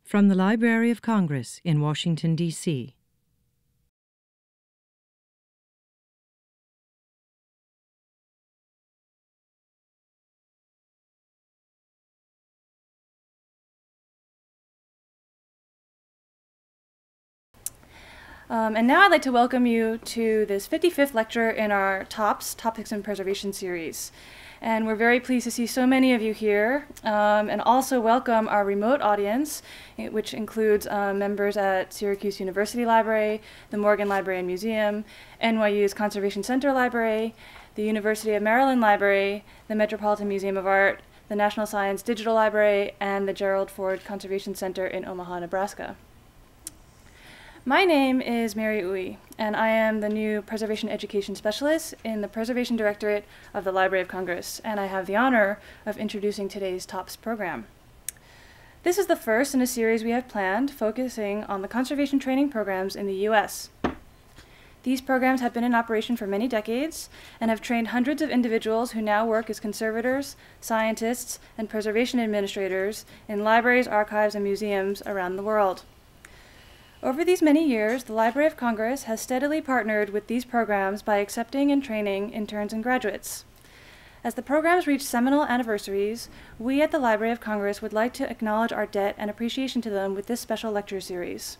From the Library of Congress in Washington, D.C. And now I'd like to welcome you to this 55th lecture in our Topics in Preservation series. And we're very pleased to see so many of you here, and also welcome our remote audience, which includes members at Syracuse University Library, the Morgan Library and Museum, NYU's Conservation Center Library, the University of Maryland Library, the Metropolitan Museum of Art, the National Science Digital Library, and the Gerald Ford Conservation Center in Omaha, Nebraska. My name is Mary Uy, and I am the new Preservation Education Specialist in the Preservation Directorate of the Library of Congress, and I have the honor of introducing today's TOPS program. This is the first in a series we have planned focusing on the conservation training programs in the U.S. These programs have been in operation for many decades and have trained hundreds of individuals who now work as conservators, scientists, and preservation administrators in libraries, archives, and museums around the world. Over these many years, the Library of Congress has steadily partnered with these programs by accepting and training interns and graduates. As the programs reach seminal anniversaries, we at the Library of Congress would like to acknowledge our debt and appreciation to them with this special lecture series.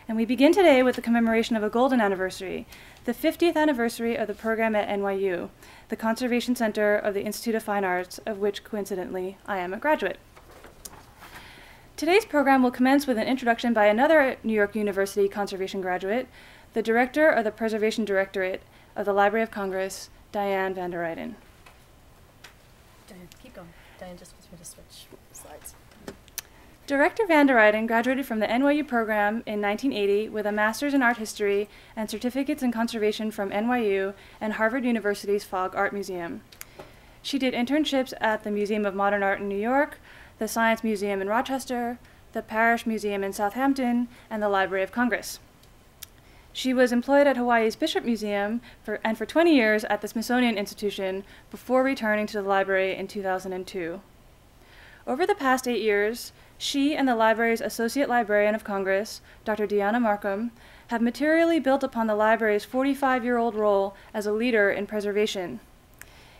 And we begin today with the commemoration of a golden anniversary, the 50th anniversary of the program at NYU, the Conservation Center of the Institute of Fine Arts, of which, coincidentally, I am a graduate. Today's program will commence with an introduction by another New York University conservation graduate, the Director of the Preservation Directorate of the Library of Congress, Dianne van der Reyden. Dianne, keep going. Dianne just wants me to switch slides. Director van der Reyden graduated from the NYU program in 1980 with a master's in art history and certificates in conservation from NYU and Harvard University's Fogg Art Museum. She did internships at the Museum of Modern Art in New York, the Science Museum in Rochester, the Parrish Museum in Southampton, and the Library of Congress. She was employed at Hawaii's Bishop Museum for 20 years at the Smithsonian Institution before returning to the library in 2002. Over the past 8 years, she and the library's Associate Librarian of Congress, Dr. Dianne Markham, have materially built upon the library's 45-year-old role as a leader in preservation.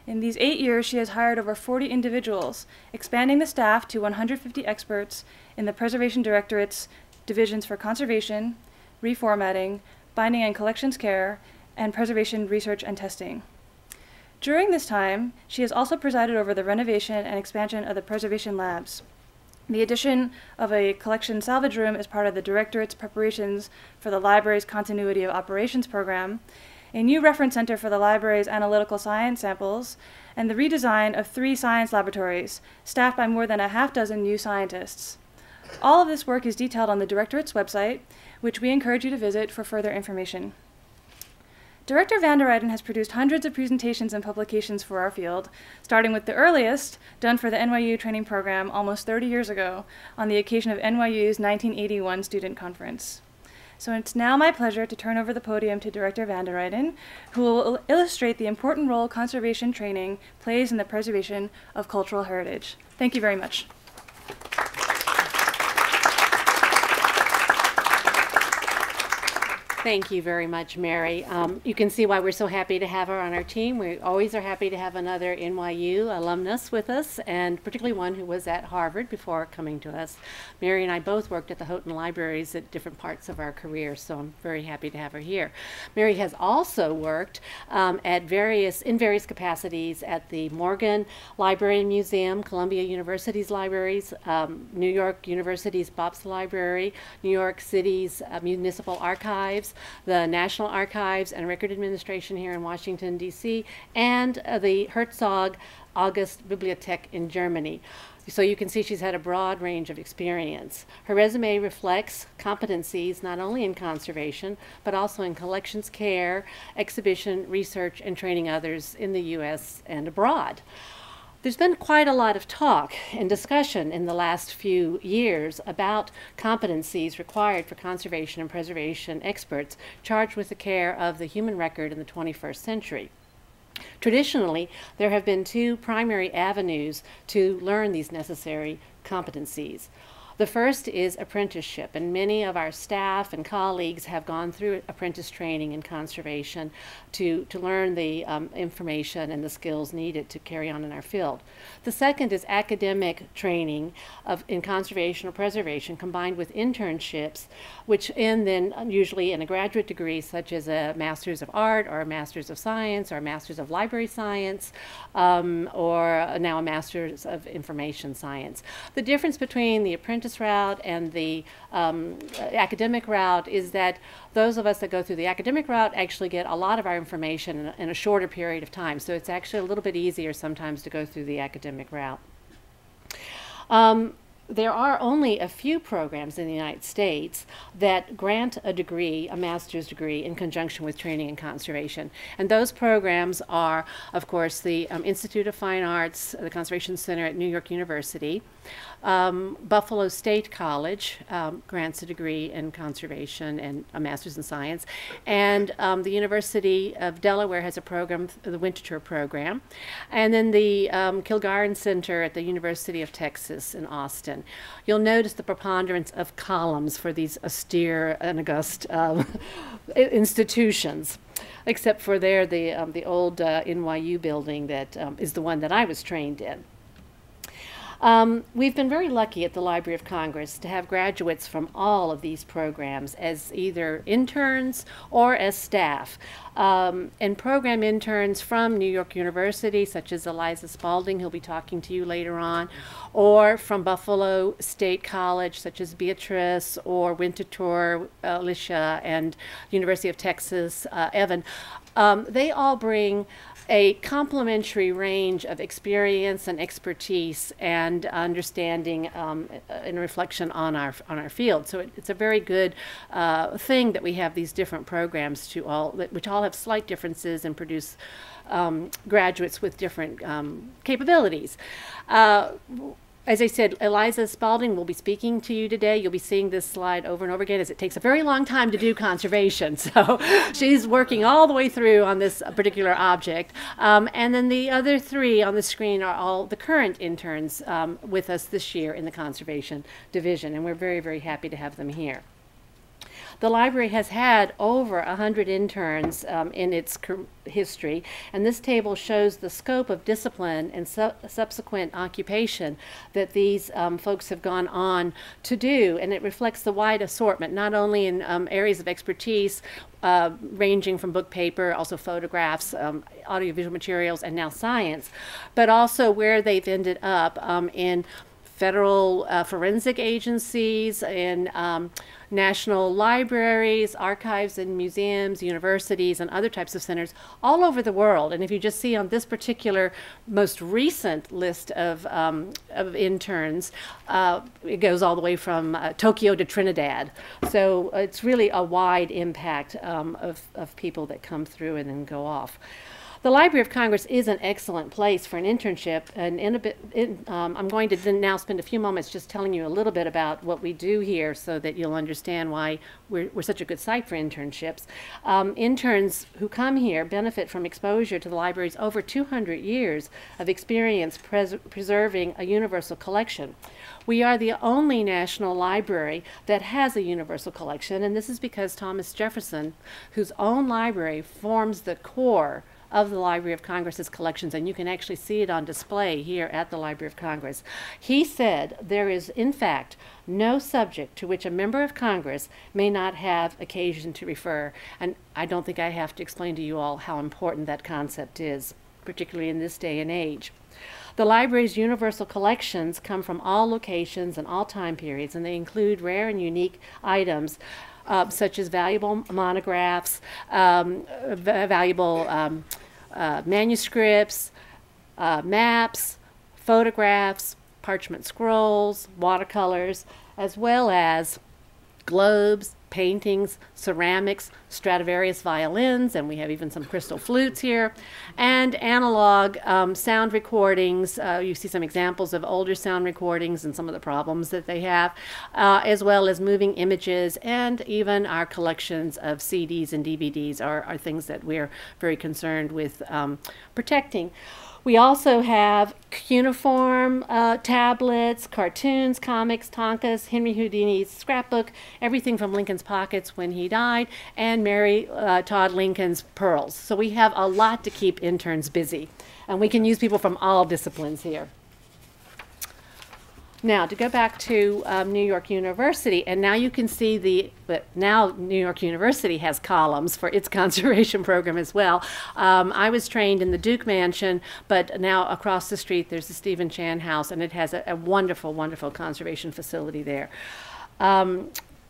In these 8 years, she has hired over 40 individuals, expanding the staff to 150 experts in the Preservation Directorate's divisions for conservation, reformatting, binding and collections care, and preservation research and testing. During this time, she has also presided over the renovation and expansion of the preservation labs. The addition of a collection salvage room is part of the Directorate's preparations for the library's Continuity of Operations program, a new reference center for the library's analytical science samples, and the redesign of 3 science laboratories, staffed by more than a half-dozen new scientists. All of this work is detailed on the Directorate's website, which we encourage you to visit for further information. Director van der Reyden has produced hundreds of presentations and publications for our field, starting with the earliest, done for the NYU training program almost 30 years ago, on the occasion of NYU's 1981 student conference. So it's now my pleasure to turn over the podium to Director van der Reyden, who will illustrate the important role conservation training plays in the preservation of cultural heritage. Thank you very much. Thank you very much, Mary. You can see why we're so happy to have her on our team. We always are happy to have another NYU alumnus with us, and particularly one who was at Harvard before coming to us. Mary and I both worked at the Houghton Libraries at different parts of our career, so I'm very happy to have her here. Mary has also worked in various capacities at the Morgan Library and Museum, Columbia University's libraries, New York University's Bops Library, New York City's Municipal Archives, the National Archives and Record Administration here in Washington, D.C., and the Herzog August Bibliothek in Germany. So you can see she's had a broad range of experience. Her resume reflects competencies not only in conservation, but also in collections care, exhibition, research, and training others in the U.S. and abroad. There's been quite a lot of talk and discussion in the last few years about competencies required for conservation and preservation experts charged with the care of the human record in the 21st century. Traditionally, there have been 2 primary avenues to learn these necessary competencies. The first is apprenticeship, and many of our staff and colleagues have gone through apprentice training in conservation to learn the information and the skills needed to carry on in our field. The second is academic training in conservation or preservation combined with internships, which end then usually in a graduate degree such as a Master's of Art or a Master's of Science or a Master's of Library Science or now a Master's of Information Science. The difference between the apprentice route and the academic route is that those of us that go through the academic route actually get a lot of our information in a shorter period of time. So it's actually a little bit easier sometimes to go through the academic route. There are only a few programs in the United States that grant a degree, a master's degree, in conjunction with training in conservation. And those programs are, of course, the Institute of Fine Arts, the Conservation Center at New York University. Buffalo State College grants a degree in conservation and a master's in science. And the University of Delaware has a program, the Winterthur program. And then the Kilgarren Center at the University of Texas in Austin. You'll notice the preponderance of columns for these austere and august institutions, except for there the old NYU building that is the one that I was trained in. We've been very lucky at the Library of Congress to have graduates from all of these programs as either interns or as staff. And program interns from New York University, such as Eliza Spalding, who'll be talking to you later on, or from Buffalo State College, such as Beatrice, or Winterthur, Alicia, and University of Texas, Evan. They all bring a complementary range of experience and expertise and understanding and reflection on our field. So it's a very good thing that we have these different programs which all have slight differences and produce graduates with different capabilities. As I said, Eliza Spalding will be speaking to you today. You'll be seeing this slide over and over again as it takes a very long time to do conservation. So she's working all the way through on this particular object. And then the other three on the screen are all the current interns with us this year in the Conservation Division. And we're very, very happy to have them here. The library has had over 100 interns in its history, and this table shows the scope of discipline and subsequent occupation that these folks have gone on to do, and it reflects the wide assortment, not only in areas of expertise ranging from book paper, also photographs, audiovisual materials, and now science, but also where they've ended up in federal forensic agencies, in national libraries, archives and museums, universities, and other types of centers all over the world. And if you just see on this particular most recent list of interns, it goes all the way from Tokyo to Trinidad. So it's really a wide impact of people that come through and then go off. The Library of Congress is an excellent place for an internship, and I'm going to then now spend a few moments just telling you a little bit about what we do here so that you'll understand why we're such a good site for internships. Interns who come here benefit from exposure to the library's over 200 years of experience preserving a universal collection. We are the only national library that has a universal collection, and this is because Thomas Jefferson, whose own library forms the core of the Library of Congress's collections, and you can actually see it on display here at the Library of Congress. He said there is, in fact, no subject to which a member of Congress may not have occasion to refer, and I don't think I have to explain to you all how important that concept is, particularly in this day and age. The library's universal collections come from all locations and all time periods, and they include rare and unique items such as valuable monographs, valuable manuscripts, maps, photographs, parchment scrolls, watercolors, as well as globes, paintings, ceramics, Stradivarius violins, and we have even some crystal flutes here, and analog sound recordings. You see some examples of older sound recordings and some of the problems that they have, as well as moving images, and even our collections of CDs and DVDs are things that we're very concerned with protecting. We also have cuneiform tablets, cartoons, comics, Tonkas, Henry Houdini's scrapbook, everything from Lincoln's pockets when he died, and Mary Todd Lincoln's pearls. So we have a lot to keep interns busy. And we can use people from all disciplines here. Now, to go back to New York University, and now you can see now New York University has columns for its conservation program as well. I was trained in the Duke Mansion, but now across the street there's the Stephen Chan House, and it has a wonderful, wonderful conservation facility there.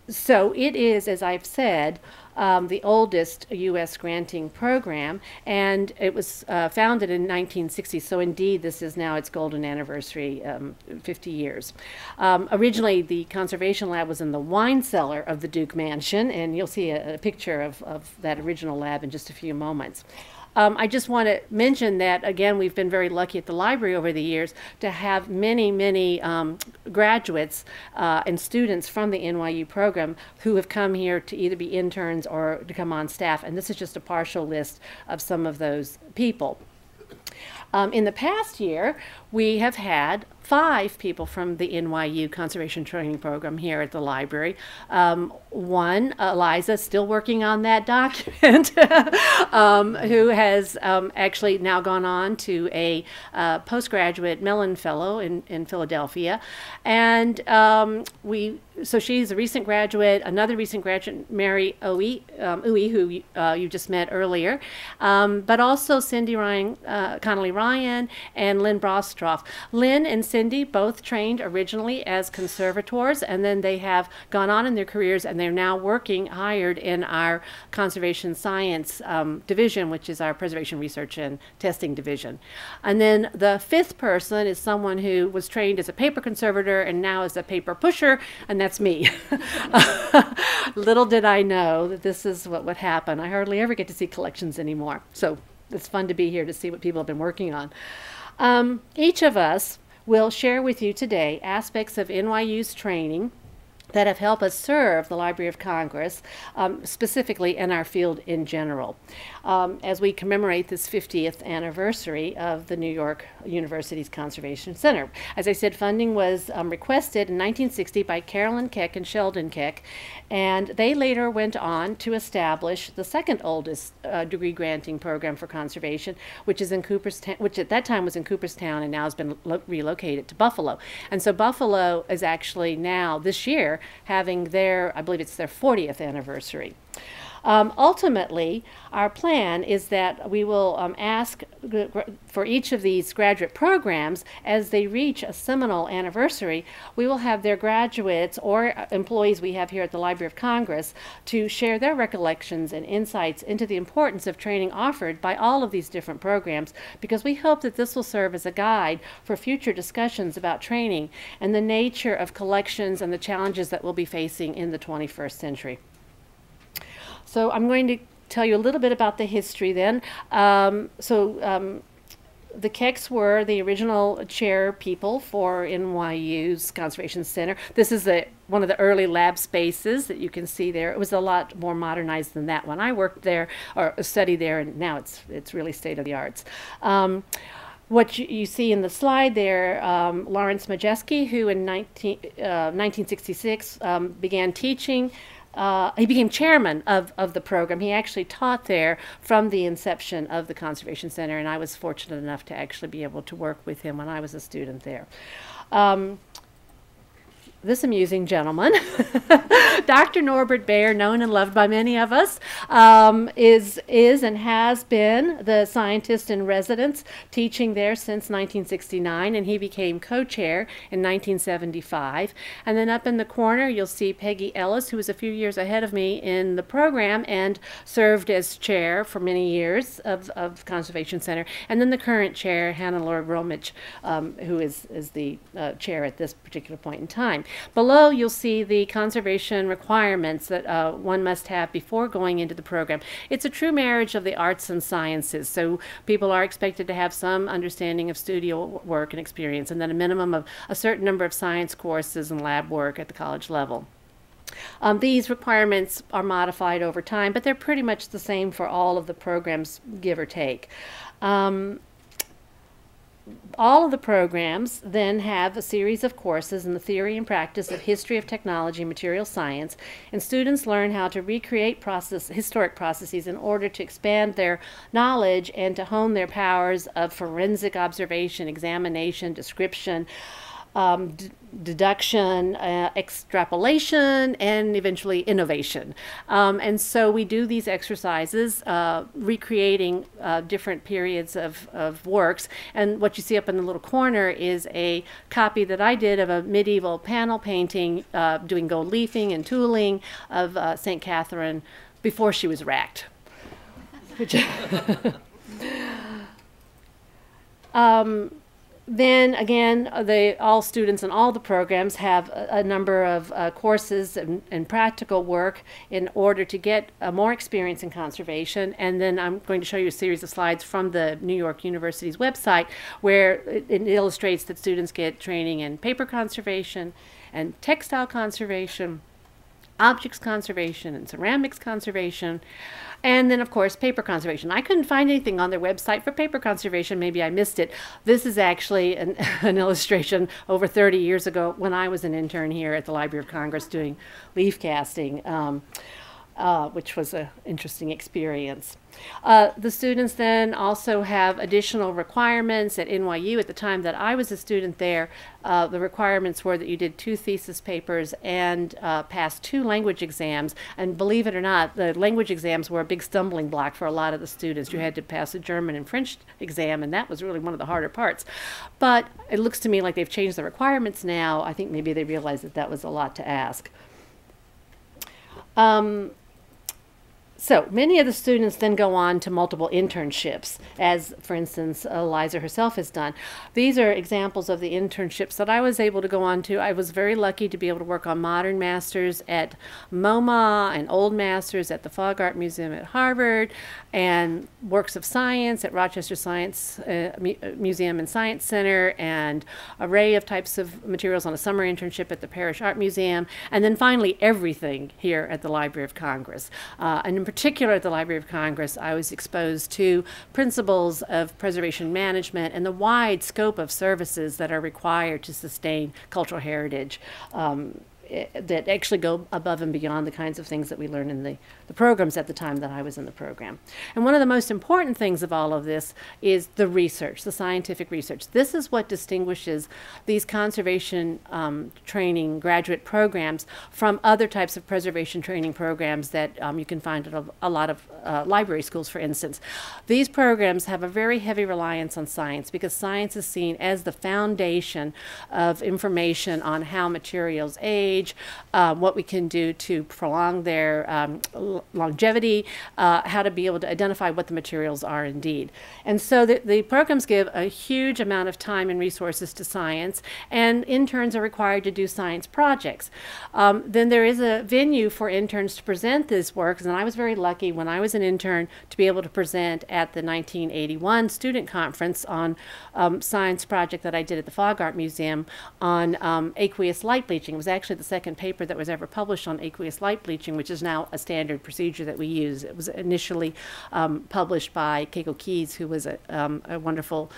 So it is, as I've said, the oldest U.S. granting program, and it was founded in 1960. So indeed, this is now its golden anniversary, 50 years. Originally, the conservation lab was in the wine cellar of the Duke Mansion, and you'll see a picture of that original lab in just a few moments. I just want to mention that, again, we've been very lucky at the library over the years to have many, many graduates and students from the NYU program who have come here to either be interns or to come on staff. And this is just a partial list of some of those people. In the past year, we have had 5 people from the NYU Conservation Training Program here at the library. One, Eliza, still working on that document, who has actually now gone on to a postgraduate Mellon Fellow in Philadelphia. And so she's a recent graduate. Another recent graduate, Mary Uwe, who you just met earlier, but also Cyndy Ryan, Connolly Ryan, and Lynn Brostoff. Lynn and Cyndy both trained originally as conservators, and then they have gone on in their careers, and they're now working hired in our conservation science division, which is our preservation research and testing division. And then the 5th person is someone who was trained as a paper conservator and now is a paper pusher, and that's me. Little did I know that this is what would happen. I hardly ever get to see collections anymore, so it's fun to be here to see what people have been working on. Each of us will share with you today aspects of NYU's training that have helped us serve the Library of Congress, specifically in our field in general, as we commemorate this 50th anniversary of the New York University's Conservation Center. As I said, funding was requested in 1960 by Carolyn Keck and Sheldon Keck, and they later went on to establish the 2nd oldest degree granting program for conservation, which is in Cooperstown, which at that time was in Cooperstown and now has been relocated to Buffalo. And so Buffalo is actually now, this year, having their, I believe it's their 40th anniversary. Ultimately, our plan is that we will ask for each of these graduate programs, as they reach a seminal anniversary, we will have their graduates or employees we have here at the Library of Congress to share their recollections and insights into the importance of training offered by all of these different programs, because we hope that this will serve as a guide for future discussions about training and the nature of collections and the challenges that we'll be facing in the 21st century. So I'm going to tell you a little bit about the history then. The Kecks were the original chair people for NYU's Conservation Center. This is one of the early lab spaces that you can see there. It was a lot more modernized than that one. I worked there or studied there, and now it's really state of the arts. What you see in the slide there, Lawrence Majeski, who in 1966 began teaching. He became chairman of the program. He actually taught there from the inception of the Conservation Center, and I was fortunate enough to actually be able to work with him when I was a student there. This amusing gentleman, Dr. Norbert Bayer, known and loved by many of us, is and has been the scientist in residence teaching there since 1969, and he became co-chair in 1975. And then up in the corner, you'll see Peggy Ellis, who was a few years ahead of me in the program and served as chair for many years of Conservation Center. And then the current chair, Hannah Laura Romich, who is the chair at this particular point in time. Below, you'll see the conservation requirements that one must have before going into the program. It's a true marriage of the arts and sciences, so people are expected to have some understanding of studio work and experience, and then a minimum of a certain number of science courses and lab work at the college level. These requirements are modified over time, but they're pretty much the same for all of the programs, give or take. all of the programs then have a series of courses in the theory and practice of history of technology and material science, and students learn how to recreate historic processes in order to expand their knowledge and to hone their powers of forensic observation, examination, description, deduction, extrapolation, and eventually innovation. And so we do these exercises, recreating different periods of works. And what you see up in the little corner is a copy that I did of a medieval panel painting doing gold leafing and tooling of St. Catherine before she was racked. Then again, all students in all the programs have a number of courses and practical work in order to get more experience in conservation. And then I'm going to show you a series of slides from the New York University's website where it illustrates that students get training in paper conservation and textile conservation, objects conservation and ceramics conservation, and then of course paper conservation. I couldn't find anything on their website for paper conservation. Maybe I missed it. This is actually an illustration over 30 years ago when I was an intern here at the Library of Congress doing leaf casting, which was an interesting experience. The students then also have additional requirements at NYU. At the time that I was a student there, the requirements were that you did 2 thesis papers and passed 2 language exams. And believe it or not, the language exams were a big stumbling block for a lot of the students. You had to pass a German and French exam, and that was really one of the harder parts. But it looks to me like they've changed the requirements now. I think maybe they realized that that was a lot to ask. So many of the students then go on to multiple internships, as, for instance, Eliza herself has done. These are examples of the internships that I was able to go on to. I was very lucky to be able to work on modern masters at MoMA and old masters at the Fogg Art Museum at Harvard, and works of science at Rochester Science Museum and Science Center, and array of types of materials on a summer internship at the Parish Art Museum, and then finally everything here at the Library of Congress. And in particular at the Library of Congress, I was exposed to principles of preservation management and the wide scope of services that are required to sustain cultural heritage that actually go above and beyond the kinds of things that we learn in the programs at the time that I was in the program. And one of the most important things of all of this is the research, the scientific research. This is what distinguishes these conservation training graduate programs from other types of preservation training programs that you can find at a lot of library schools, for instance. These programs have a very heavy reliance on science because science is seen as the foundation of information on how materials age, what we can do to prolong their longevity, how to be able to identify what the materials are indeed. And so the programs give a huge amount of time and resources to science, and interns are required to do science projects. Then there is a venue for interns to present these works, and I was very lucky when I was an intern to be able to present at the 1981 student conference on science project that I did at the Fogg Art Museum on aqueous light bleaching. It was actually the second paper that was ever published on aqueous light bleaching, which is now a standard procedure that we use. It was initially published by Keiko Keys, who was a wonderful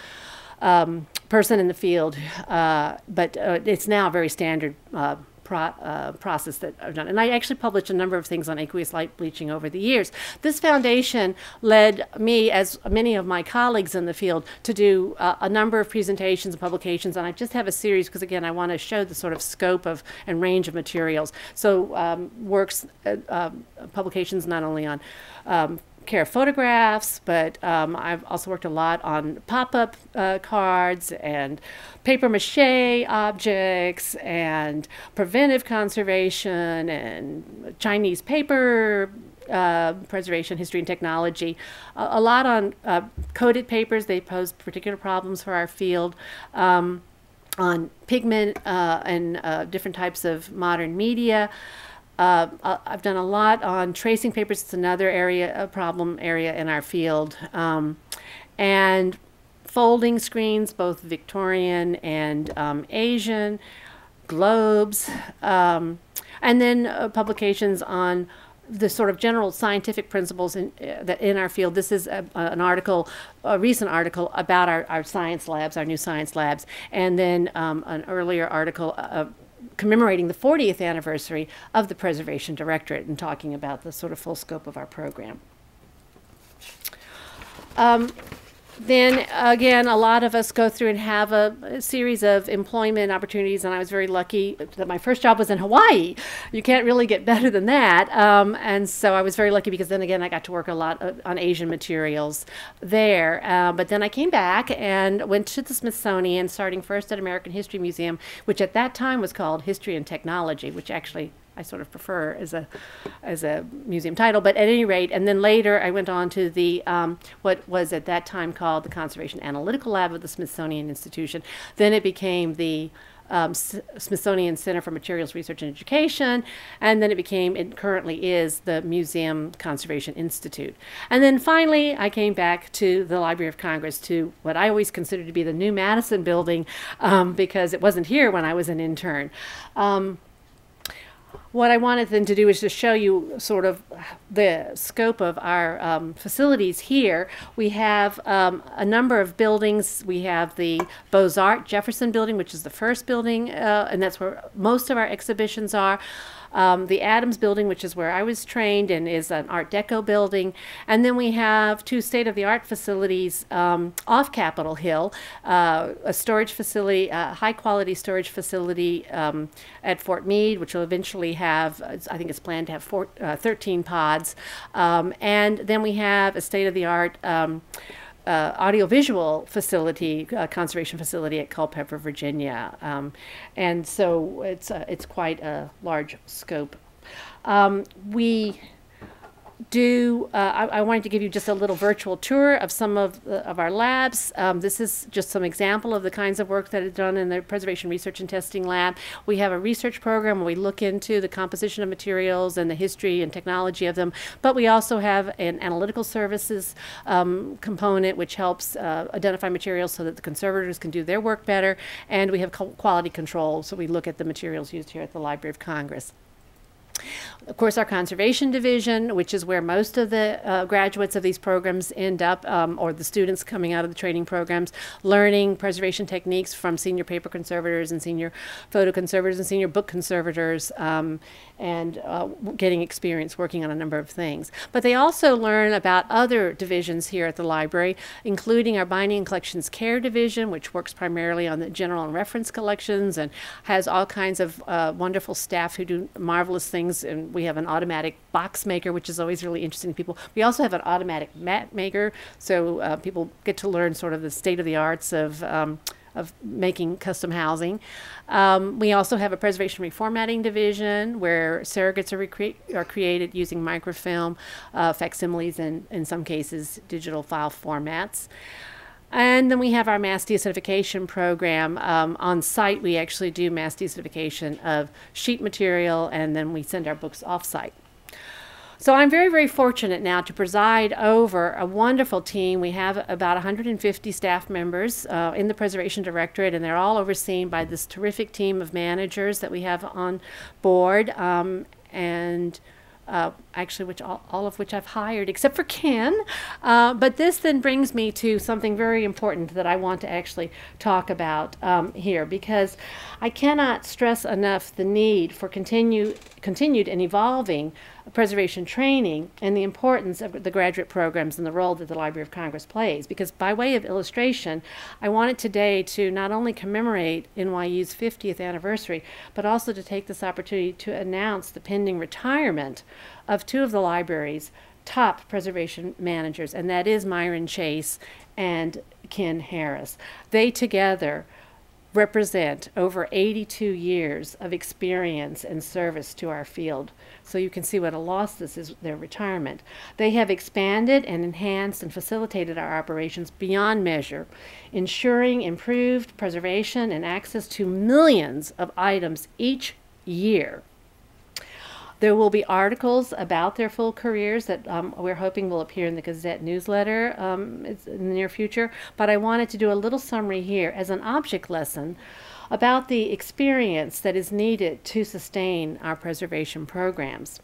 person in the field, but it's now a very standard process that I've done. And I actually published a number of things on aqueous light bleaching over the years. This foundation led me, as many of my colleagues in the field, to do a number of presentations and publications. And I just have a series because, again, I want to show the sort of scope of and range of materials. So works, publications not only on care of photographs, but I've also worked a lot on pop-up cards and paper mache objects and preventive conservation and Chinese paper preservation, history and technology. A lot on coated papers. They pose particular problems for our field. On pigment and different types of modern media. I've done a lot on tracing papers. It's another area, a problem area in our field. And folding screens, both Victorian and Asian, globes, and then publications on the sort of general scientific principles that in our field. This is an article, a recent article about our science labs, our new science labs, and then an earlier article commemorating the 40th anniversary of the Preservation Directorate and talking about the sort of full scope of our program. Then again, a lot of us go through and have a series of employment opportunities, and I was very lucky that my first job was in Hawaii. You can't really get better than that. And so I was very lucky because then again, I got to work a lot on Asian materials there. But then I came back and went to the Smithsonian, starting first at American History Museum, which at that time was called History and Technology, which actually I sort of prefer as a museum title, but at any rate, and then later I went on to the what was at that time called the Conservation Analytical Lab of the Smithsonian Institution. Then it became the Smithsonian Center for Materials Research and Education, and then it currently is the Museum Conservation Institute. And then finally, I came back to the Library of Congress, to what I always considered to be the new Madison building, because it wasn't here when I was an intern. What I wanted then to do is to show you sort of the scope of our facilities here. We have a number of buildings. We have the Beaux-Arts Jefferson building, which is the first building, and that's where most of our exhibitions are. The Adams building, which is where I was trained and is an Art Deco building. And then we have two state-of-the-art facilities off Capitol Hill, a storage facility, a high-quality storage facility at Fort Meade, which will eventually have, I think it's planned to have 13 pods. And then we have a state-of-the-art audiovisual facility, conservation facility at Culpeper, Virginia, and so it's quite a large scope. We do. I wanted to give you just a little virtual tour of some of our labs. This is just some example of the kinds of work that is done in the Preservation Research and Testing Lab. We have a research program where we look into the composition of materials and the history and technology of them, but we also have an analytical services component which helps identify materials so that the conservators can do their work better, and we have quality control, so we look at the materials used here at the Library of Congress. Of course, our conservation division, which is where most of the graduates of these programs end up, or the students coming out of the training programs, learning preservation techniques from senior paper conservators and senior photo conservators and senior book conservators, and getting experience working on a number of things. But they also learn about other divisions here at the library, including our Binding and Collections Care division, which works primarily on the general and reference collections and has all kinds of wonderful staff who do marvelous things. And we have an automatic box maker, which is always really interesting to people. We also have an automatic mat maker, so people get to learn sort of the state of the arts of making custom housing. We also have a preservation reformatting division where surrogates are created using microfilm, facsimiles, and in some cases digital file formats. And then we have our mass deacidification program. On site, we actually do mass deacidification of sheet material, and then we send our books off-site. So I'm very, very fortunate now to preside over a wonderful team. We have about 150 staff members in the Preservation Directorate, and they're all overseen by this terrific team of managers that we have on board, actually, all of which I've hired, except for Ken. But this then brings me to something very important that I want to actually talk about here, because I cannot stress enough the need for continued and evolving preservation training and the importance of the graduate programs and the role that the Library of Congress plays. Because by way of illustration, I wanted today to not only commemorate NYU's 50th anniversary, but also to take this opportunity to announce the pending retirement of two of the library's top preservation managers, and that is Myron Chase and Ken Harris. They together represent over 82 years of experience and service to our field. So you can see what a loss this is, their retirement. They have expanded and enhanced and facilitated our operations beyond measure, ensuring improved preservation and access to millions of items each year. There will be articles about their full careers that we're hoping will appear in the Gazette newsletter in the near future, but I wanted to do a little summary here as an object lesson about the experience that is needed to sustain our preservation programs.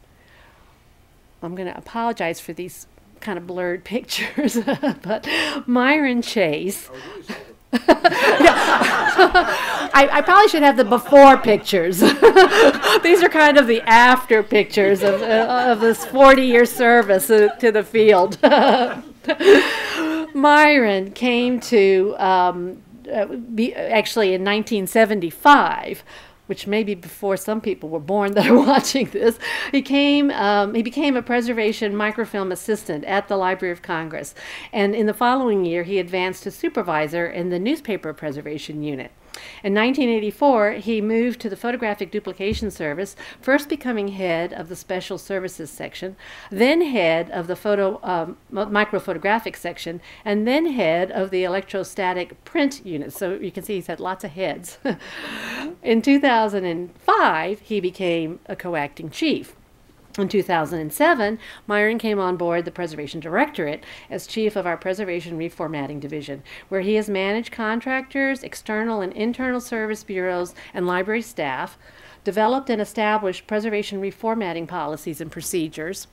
I'm going to apologize for these kind of blurred pictures, but Myron Chase. I probably should have the before pictures. These are kind of the after pictures of this 40-year service to the field. Myron came to, actually in 1975, which may be before some people were born that are watching this. He became a preservation microfilm assistant at the Library of Congress. And in the following year, he advanced to supervisor in the newspaper preservation unit. In 1984, he moved to the Photographic Duplication Service, first becoming head of the Special Services section, then head of the microphotographic section, and then head of the electrostatic print unit. So you can see he's had lots of heads. In 2005, he became a co-acting chief. In 2007, Myron came on board the Preservation Directorate as chief of our Preservation Reformatting Division, where he has managed contractors, external and internal service bureaus, and library staff, developed and established preservation reformatting policies and procedures,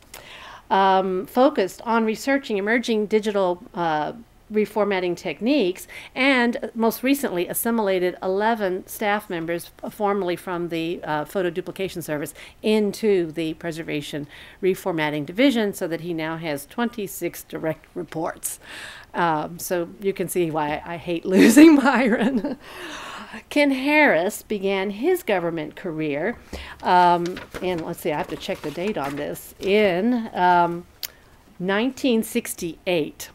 focused on researching emerging digital reformatting techniques, and most recently assimilated 11 staff members formerly from the Photo Duplication Service into the Preservation Reformatting Division, so that he now has 26 direct reports. So you can see why I hate losing Myron. Ken Harris began his government career, and let's see, I have to check the date on this, in 1968.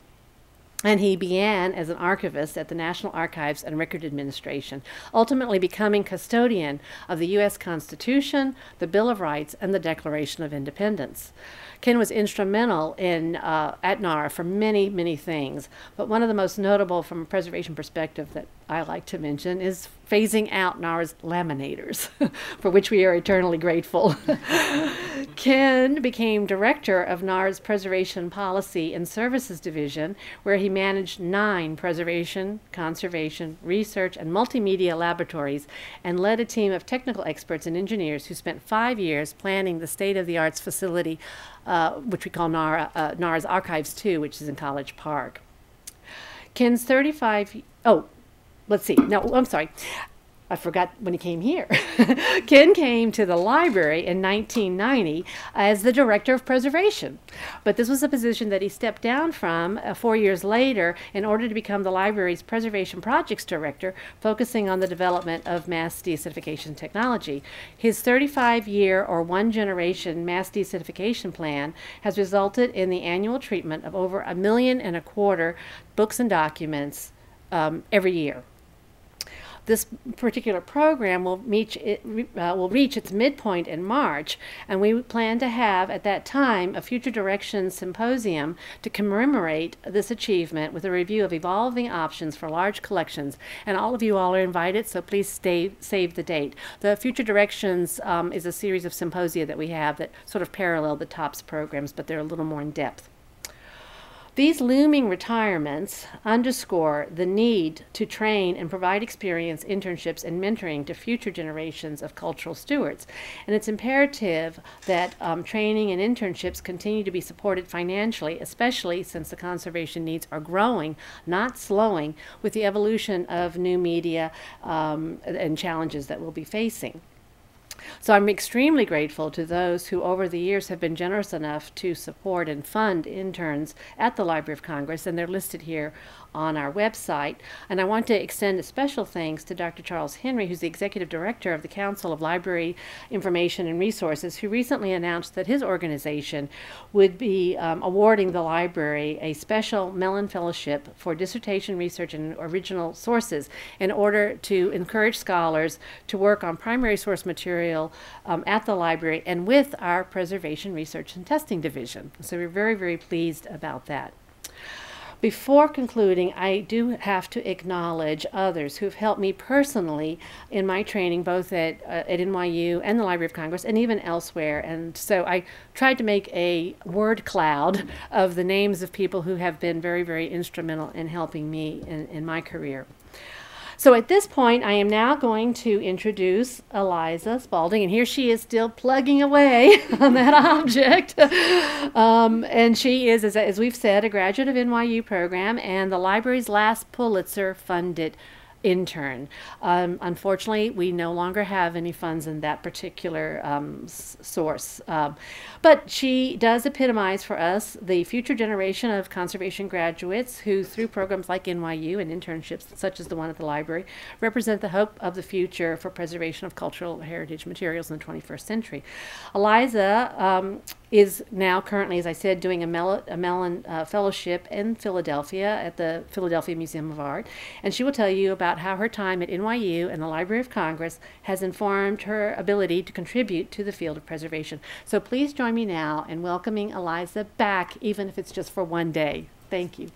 And he began as an archivist at the National Archives and Record Administration, ultimately becoming custodian of the U.S. Constitution, the Bill of Rights, and the Declaration of Independence. Ken was instrumental at NARA for many, many things, but one of the most notable from a preservation perspective that I like to mention is phasing out NARA's laminators, for which we are eternally grateful. Ken became director of NARA's Preservation Policy and Services Division, where he managed 9 preservation, conservation, research, and multimedia laboratories, and led a team of technical experts and engineers who spent 5 years planning the state-of-the-arts facility, which we call NARA's Archives 2, which is in College Park. Ken's 35, let's see, no, I'm sorry. I forgot when he came here. Ken came to the library in 1990 as the director of preservation, but this was a position that he stepped down from 4 years later in order to become the library's preservation projects director, focusing on the development of mass deacidification technology. His 35-year or one-generation mass deacidification plan has resulted in the annual treatment of over 1.25 million books and documents every year. This particular program will reach its midpoint in March, and we plan to have at that time a Future Directions Symposium to commemorate this achievement with a review of evolving options for large collections. And all of you all are invited, so please save the date. The Future Directions is a series of symposia that we have that sort of parallel the TOPS programs, but they're a little more in depth. These looming retirements underscore the need to train and provide experience, internships, and mentoring to future generations of cultural stewards. And it's imperative that training and internships continue to be supported financially, especially since the conservation needs are growing, not slowing, with the evolution of new media and challenges that we'll be facing. So I'm extremely grateful to those who over the years have been generous enough to support and fund interns at the Library of Congress, and they're listed here on our website. And I want to extend a special thanks to Dr. Charles Henry, who's the Executive Director of the Council of Library Information and Resources, who recently announced that his organization would be awarding the library a special Mellon Fellowship for dissertation research and original sources in order to encourage scholars to work on primary source material at the library and with our Preservation Research and Testing Division. So we're very, very pleased about that. Before concluding, I do have to acknowledge others who've helped me personally in my training, both at NYU and the Library of Congress and even elsewhere. And so I tried to make a word cloud of the names of people who have been very, very instrumental in helping me in my career. So at this point, I am now going to introduce Eliza Spalding, and here she is still plugging away on that object. And she is, as we've said, a graduate of NYU program and the library's last Pulitzer-funded intern. Unfortunately, we no longer have any funds in that particular source. But she does epitomize for us the future generation of conservation graduates who, through programs like NYU and internships such as the one at the library, represent the hope of the future for preservation of cultural heritage materials in the 21st century. Eliza is now currently, as I said, doing a Mellon Fellowship in Philadelphia at the Philadelphia Museum of Art. And she will tell you about how her time at NYU and the Library of Congress has informed her ability to contribute to the field of preservation. So please join me now in welcoming Eliza back, even if it's just for one day. Thank you.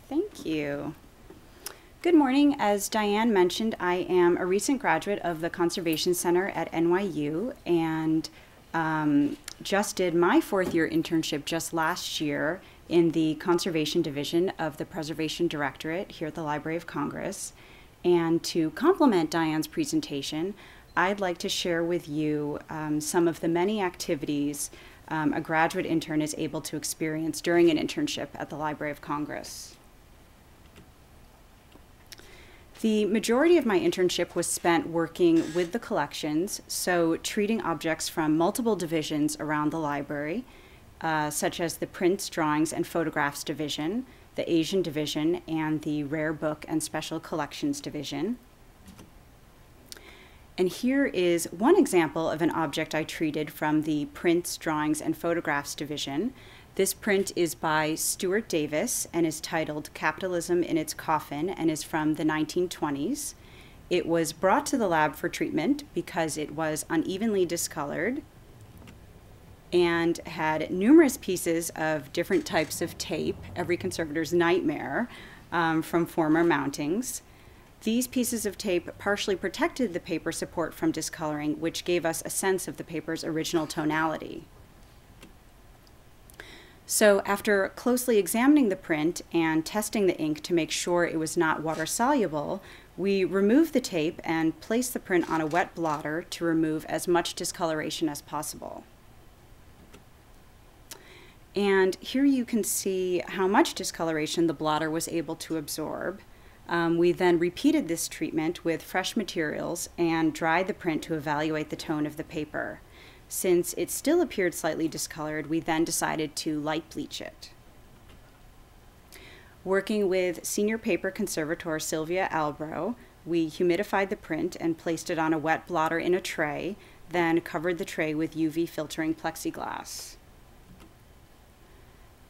Thank you. Good morning. As Dianne mentioned, I am a recent graduate of the Conservation Center at NYU and just did my fourth-year internship just last year in the Conservation Division of the Preservation Directorate here at the Library of Congress. And to complement Dianne's presentation, I'd like to share with you some of the many activities a graduate intern is able to experience during an internship at the Library of Congress. The majority of my internship was spent working with the collections, so treating objects from multiple divisions around the library, such as the Prints, Drawings, and Photographs Division, the Asian Division, and the Rare Book and Special Collections Division. And here is one example of an object I treated from the Prints, Drawings, and Photographs Division. This print is by Stuart Davis and is titled Capitalism in Its Coffin and is from the 1920s. It was brought to the lab for treatment because it was unevenly discolored and had numerous pieces of different types of tape, every conservator's nightmare, from former mountings. These pieces of tape partially protected the paper support from discoloring, which gave us a sense of the paper's original tonality. So after closely examining the print and testing the ink to make sure it was not water soluble, we removed the tape and placed the print on a wet blotter to remove as much discoloration as possible. And here you can see how much discoloration the blotter was able to absorb. We then repeated this treatment with fresh materials and dried the print to evaluate the tone of the paper. Since it still appeared slightly discolored, we then decided to light bleach it. Working with senior paper conservator Sylvia Albro, we humidified the print and placed it on a wet blotter in a tray, then covered the tray with UV filtering plexiglass.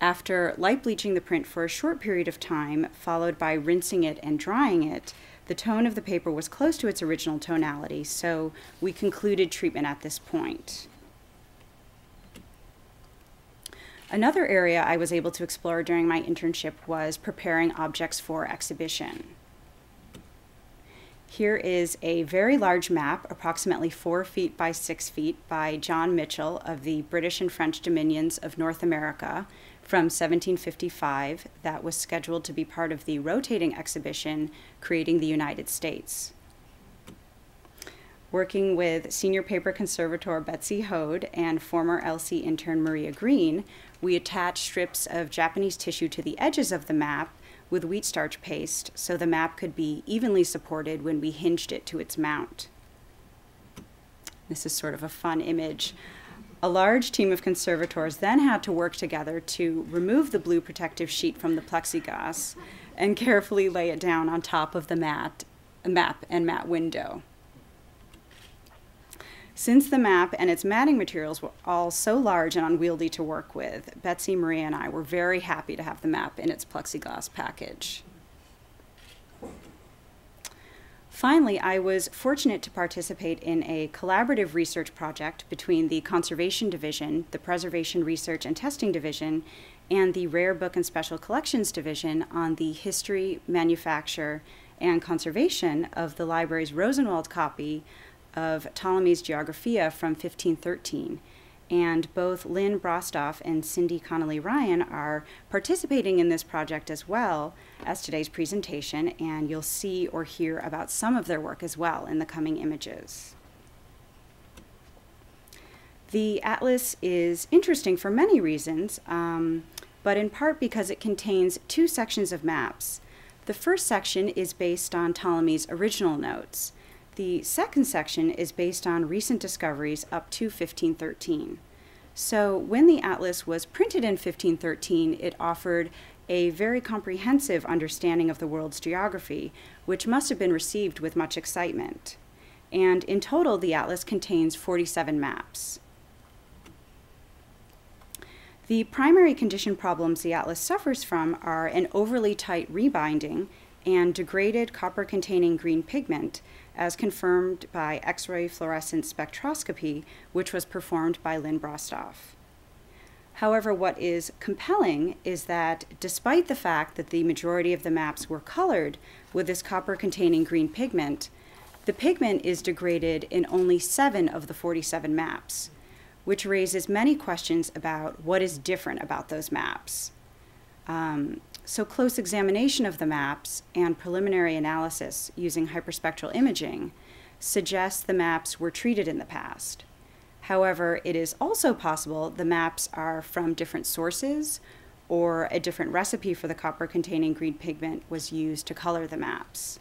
After light bleaching the print for a short period of time, followed by rinsing it and drying it, the tone of the paper was close to its original tonality, so we concluded treatment at this point. Another area I was able to explore during my internship was preparing objects for exhibition. Here is a very large map, approximately 4 feet by 6 feet, by John Mitchell of the British and French Dominions of North America from 1755 that was scheduled to be part of the rotating exhibition Creating the United States. Working with senior paper conservator Betsy Hode and former LC intern Maria Green, we attached strips of Japanese tissue to the edges of the map with wheat starch paste so the map could be evenly supported when we hinged it to its mount. This is sort of a fun image. A large team of conservators then had to work together to remove the blue protective sheet from the plexiglass and carefully lay it down on top of the map and mat window. Since the map and its matting materials were all so large and unwieldy to work with, Betsy, Maria, and I were very happy to have the map in its plexiglass package. Finally, I was fortunate to participate in a collaborative research project between the Conservation Division, the Preservation Research and Testing Division, and the Rare Book and Special Collections Division on the history, manufacture, and conservation of the library's Rosenwald copy of Ptolemy's Geographia from 1513. And both Lynn Brostoff and Cyndy Ryan are participating in this project as well as today's presentation, and you'll see or hear about some of their work as well in the coming images. The atlas is interesting for many reasons, but in part because it contains two sections of maps. The first section is based on Ptolemy's original notes. The second section is based on recent discoveries up to 1513. So when the atlas was printed in 1513, it offered a very comprehensive understanding of the world's geography, which must have been received with much excitement. And in total, the atlas contains 47 maps. The primary condition problems the atlas suffers from are an overly tight rebinding and degraded copper-containing green pigment, as confirmed by X-ray fluorescent spectroscopy, which was performed by Lynn Brostoff. However, what is compelling is that despite the fact that the majority of the maps were colored with this copper-containing green pigment, the pigment is degraded in only 7 of the 47 maps, which raises many questions about what is different about those maps. So close examination of the maps and preliminary analysis using hyperspectral imaging suggests the maps were treated in the past. However, it is also possible the maps are from different sources, or a different recipe for the copper-containing green pigment was used to color the maps.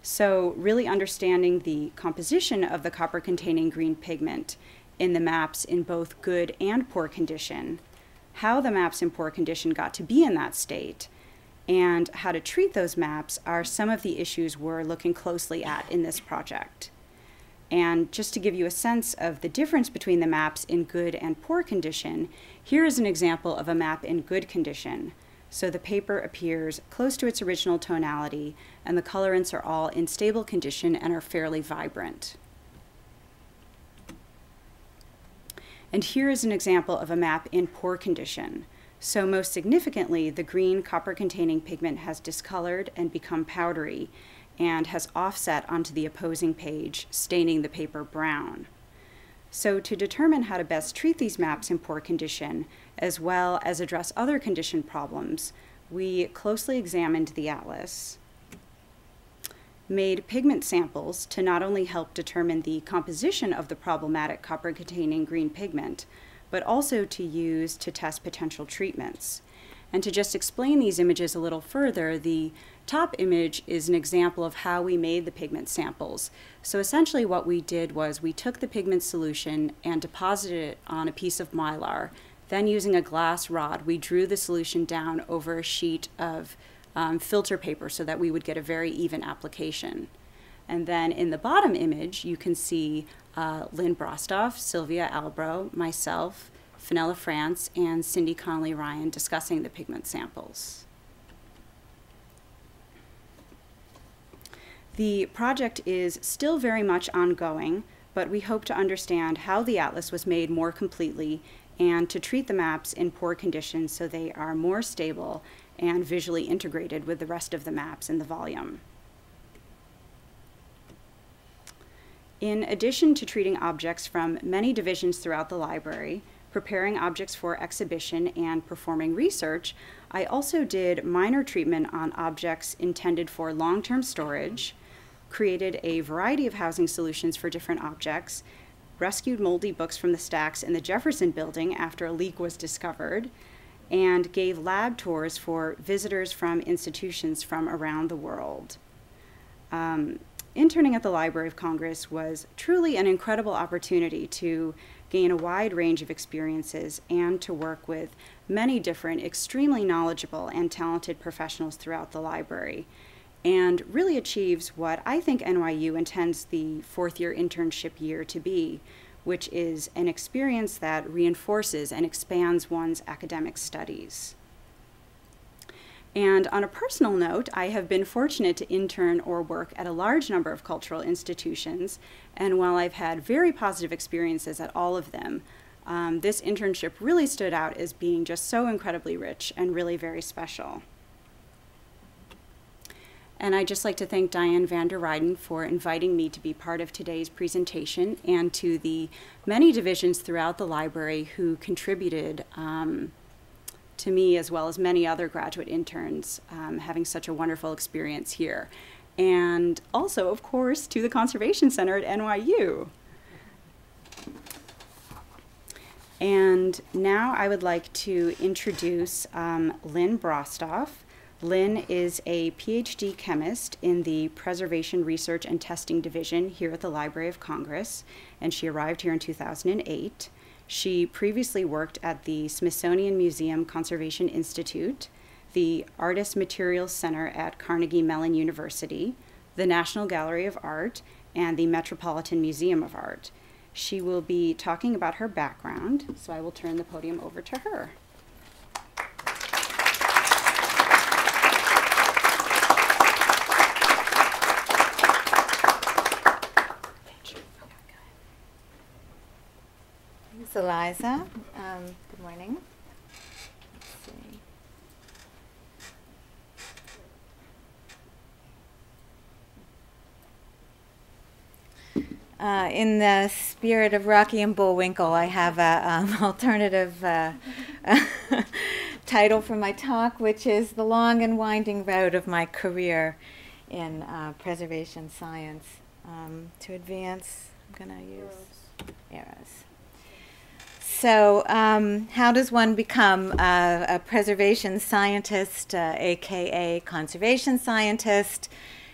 So really understanding the composition of the copper-containing green pigment in the maps in both good and poor condition, how the maps in poor condition got to be in that state, and how to treat those maps are some of the issues we're looking closely at in this project. And just to give you a sense of the difference between the maps in good and poor condition, here is an example of a map in good condition. So the paper appears close to its original tonality, and the colorants are all in stable condition and are fairly vibrant. And here is an example of a map in poor condition. So most significantly, the green copper-containing pigment has discolored and become powdery and has offset onto the opposing page, staining the paper brown. So to determine how to best treat these maps in poor condition, as well as address other condition problems, we closely examined the atlas, made pigment samples to not only help determine the composition of the problematic copper-containing green pigment, but also to use to test potential treatments. And to just explain these images a little further, the top image is an example of how we made the pigment samples. So essentially what we did was we took the pigment solution and deposited it on a piece of mylar. Then using a glass rod, we drew the solution down over a sheet of filter paper so that we would get a very even application. And then in the bottom image, you can see Lynn Brostoff, Sylvia Albro, myself, Fenella France, and Cyndy Ryan discussing the pigment samples. The project is still very much ongoing, but we hope to understand how the atlas was made more completely and to treat the maps in poor conditions so they are more stable and visually integrated with the rest of the maps in the volume. In addition to treating objects from many divisions throughout the library, preparing objects for exhibition, and performing research, I also did minor treatment on objects intended for long-term storage, created a variety of housing solutions for different objects, rescued moldy books from the stacks in the Jefferson Building after a leak was discovered, and gave lab tours for visitors from institutions from around the world. Interning at the Library of Congress was truly an incredible opportunity to gain a wide range of experiences and to work with many different, extremely knowledgeable and talented professionals throughout the library, and really achieves what I think NYU intends the fourth-year internship year to be, which is an experience that reinforces and expands one's academic studies. And on a personal note, I have been fortunate to intern or work at a large number of cultural institutions, and while I've had very positive experiences at all of them, this internship really stood out as being just so incredibly rich and really very special. And I'd just like to thank Dianne van der Reyden for inviting me to be part of today's presentation, and to the many divisions throughout the library who contributed to me, as well as many other graduate interns, having such a wonderful experience here. And also, of course, to the Conservation Center at NYU. And now I would like to introduce Lynn Brostoff. Lynn is a PhD chemist in the Preservation Research and Testing Division here at the Library of Congress, and she arrived here in 2008. She previously worked at the Smithsonian Museum Conservation Institute, the Artist Materials Center at Carnegie Mellon University, the National Gallery of Art, and the Metropolitan Museum of Art. She will be talking about her background, so I will turn the podium over to her. Thanks, Eliza. Good morning. Let's see. In the spirit of Rocky and Bullwinkle, I have an alternative title for my talk, which is The Long and Winding Road of My Career in Preservation Science. To advance, I'm going to use arrows. So how does one become a preservation scientist, aka conservation scientist,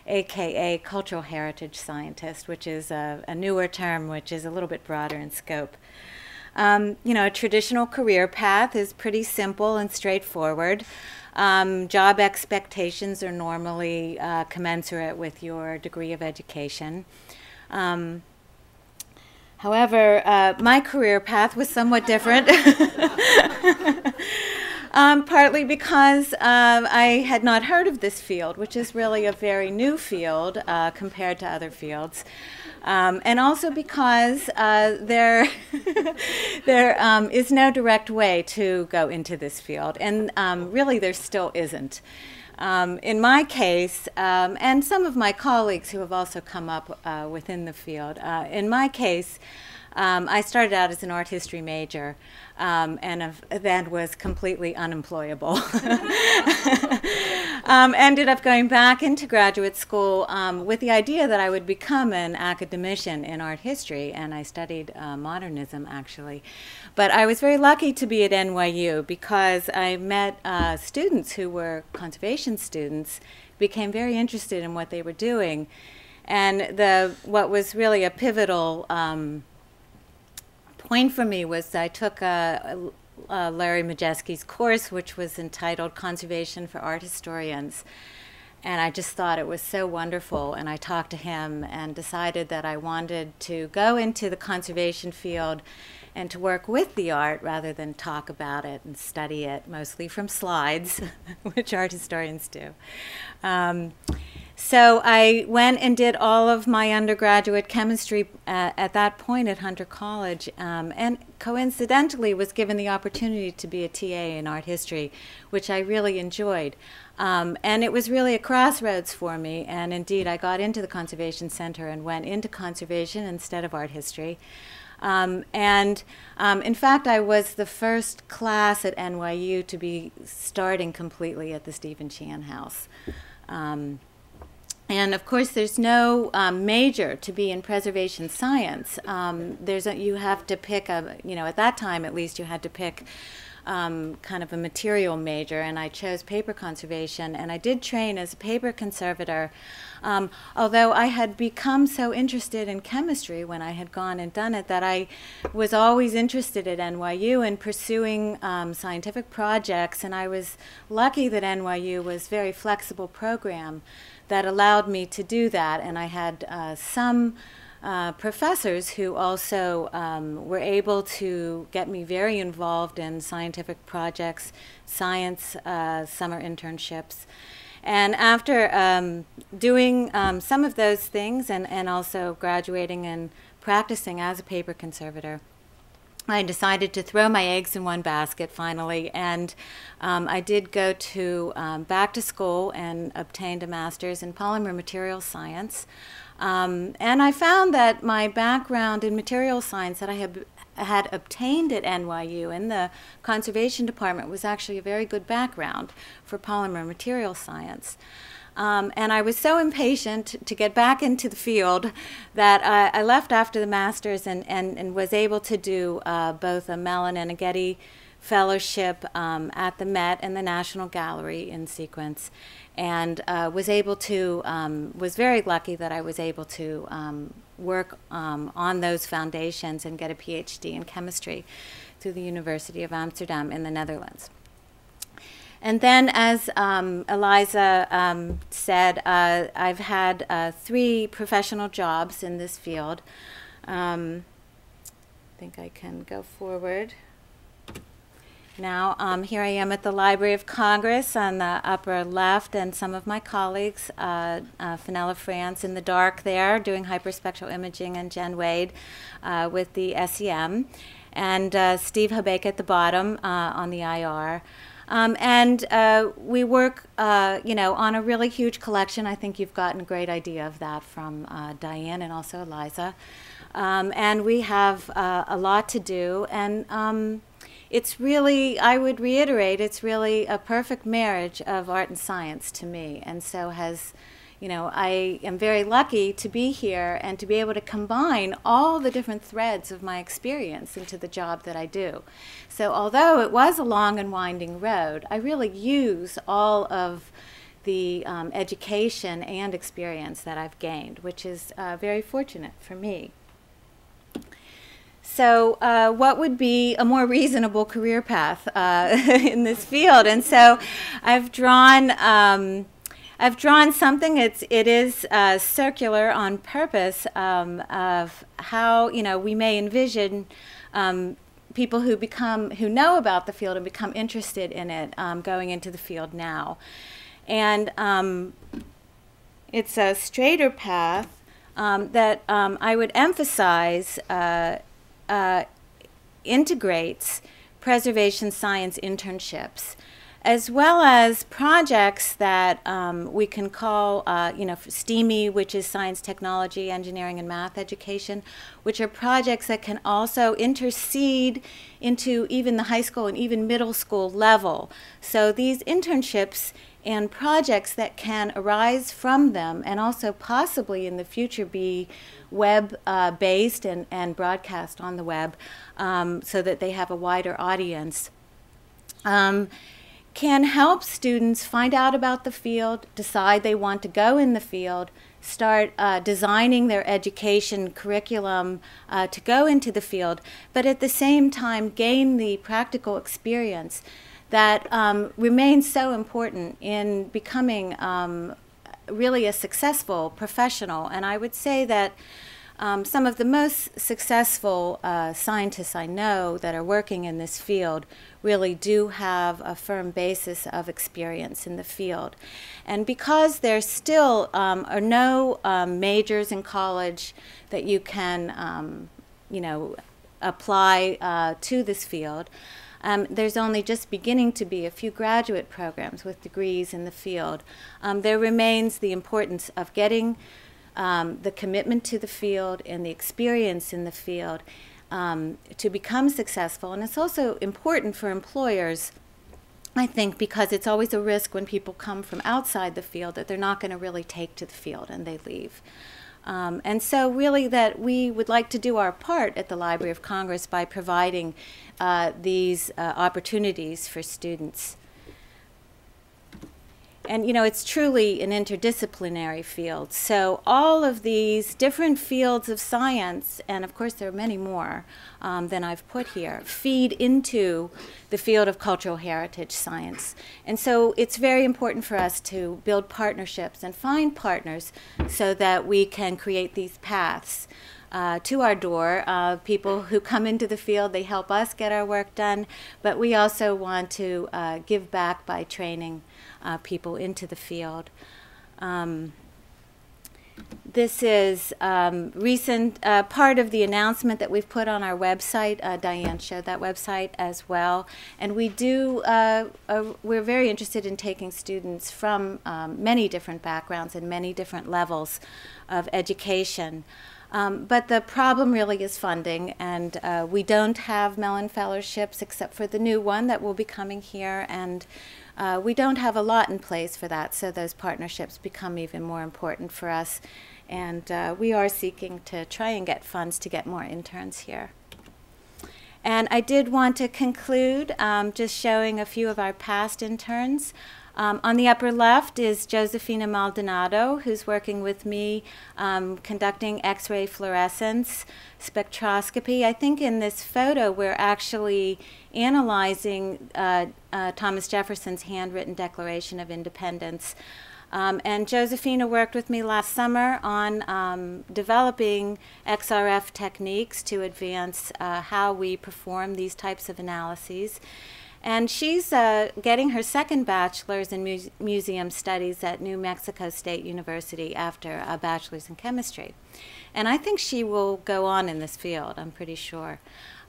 aka cultural heritage scientist, which is a newer term, which is a little bit broader in scope? You know, a traditional career path is pretty simple and straightforward. Job expectations are normally commensurate with your degree of education. However, my career path was somewhat different, partly because I had not heard of this field, which is really a very new field compared to other fields, and also because there is no direct way to go into this field, and really there still isn't. In my case, and some of my colleagues who have also come up within the field, in my case, I started out as an art history major and then was completely unemployable. Ended up going back into graduate school with the idea that I would become an academician in art history, and I studied modernism, actually. But I was very lucky to be at NYU because I met students who were conservation students, became very interested in what they were doing. And what was really a pivotal point for me was I took Larry Majeski's course, which was entitled Conservation for Art Historians. And I just thought it was so wonderful. And I talked to him and decided that I wanted to go into the conservation field and to work with the art rather than talk about it and study it, mostly from slides, which art historians do. So I went and did all of my undergraduate chemistry at that point at Hunter College, and coincidentally was given the opportunity to be a TA in art history, which I really enjoyed. And it was really a crossroads for me, and indeed I got into the Conservation Center and went into conservation instead of art history. In fact, I was the first class at NYU to be starting completely at the Stephen Chan House. And of course, there's no major to be in preservation science. You have to pick at that time at least, you had to pick kind of a material major, and I chose paper conservation, and I did train as a paper conservator, although I had become so interested in chemistry when I had gone and done it that I was always interested at NYU in pursuing scientific projects, and I was lucky that NYU was a very flexible program that allowed me to do that, and I had some professors who also were able to get me very involved in scientific projects, science summer internships. And after doing some of those things and also graduating and practicing as a paper conservator, I decided to throw my eggs in one basket finally, and I did go to back to school and obtained a master's in polymer materials science. And I found that my background in materials science that I had obtained at NYU in the conservation department was actually a very good background for polymer materials science. And I was so impatient to get back into the field that I left after the master's and was able to do both a Mellon and a Getty Fellowship at the Met and the National Gallery in sequence, and was very lucky that I was able to work on those foundations and get a PhD in chemistry through the University of Amsterdam in the Netherlands. And then, as Eliza said, I've had 3 professional jobs in this field. I think I can go forward. Now, here I am at the Library of Congress on the upper left, and some of my colleagues, Fenella France in the dark there, doing hyperspectral imaging, and Jen Wade with the SEM, and Steve Habeck at the bottom on the IR. And we work, on a really huge collection. I think you've gotten a great idea of that from Dianne and also Eliza. And we have a lot to do. And it's really, I would reiterate, it's really a perfect marriage of art and science to me. And so I am very lucky to be here and to be able to combine all the different threads of my experience into the job that I do. So although it was a long and winding road, I really use all of the education and experience that I've gained, which is very fortunate for me. So what would be a more reasonable career path in this field? And so I've drawn something. It is circular on purpose of how we may envision people who know about the field and become interested in it going into the field now, and it's a straighter path that I would emphasize integrates preservation science internships, as well as projects that we can call, STEAMY, which is science, technology, engineering, and math education, which are projects that can also intercede into even the high school and even middle school level. So these internships and projects that can arise from them, and also possibly in the future be web-based and broadcast on the web so that they have a wider audience, can help students find out about the field, decide they want to go in the field, start designing their education curriculum to go into the field, but at the same time gain the practical experience that remains so important in becoming really a successful professional. And I would say that some of the most successful scientists I know that are working in this field really do have a firm basis of experience in the field. And because there still are no majors in college that you can, apply to this field, there's only just beginning to be a few graduate programs with degrees in the field. There remains the importance of getting the commitment to the field and the experience in the field to become successful. And it's also important for employers, I think, because it's always a risk when people come from outside the field that they're not going to really take to the field and they leave. And so really that we would like to do our part at the Library of Congress by providing these opportunities for students. And it's truly an interdisciplinary field. So all of these different fields of science, and of course there are many more than I've put here, feed into the field of cultural heritage science. And so it's very important for us to build partnerships and find partners so that we can create these paths to our door. People who come into the field, they help us get our work done, but we also want to give back by training people into the field. This is recent part of the announcement that we've put on our website. Dianne showed that website as well. And we do, we're very interested in taking students from many different backgrounds and many different levels of education. But the problem really is funding, and we don't have Mellon Fellowships except for the new one that will be coming here, and we don't have a lot in place for that, so those partnerships become even more important for us. And we are seeking to try and get funds to get more interns here. And I did want to conclude just showing a few of our past interns. On the upper left is Josefina Maldonado, who's working with me conducting X-ray fluorescence spectroscopy. I think in this photo we're actually analyzing Thomas Jefferson's handwritten Declaration of Independence. And Josefina worked with me last summer on developing XRF techniques to advance how we perform these types of analyses. And she's getting her second bachelor's in museum studies at New Mexico State University after a bachelor's in chemistry. And I think she will go on in this field, I'm pretty sure.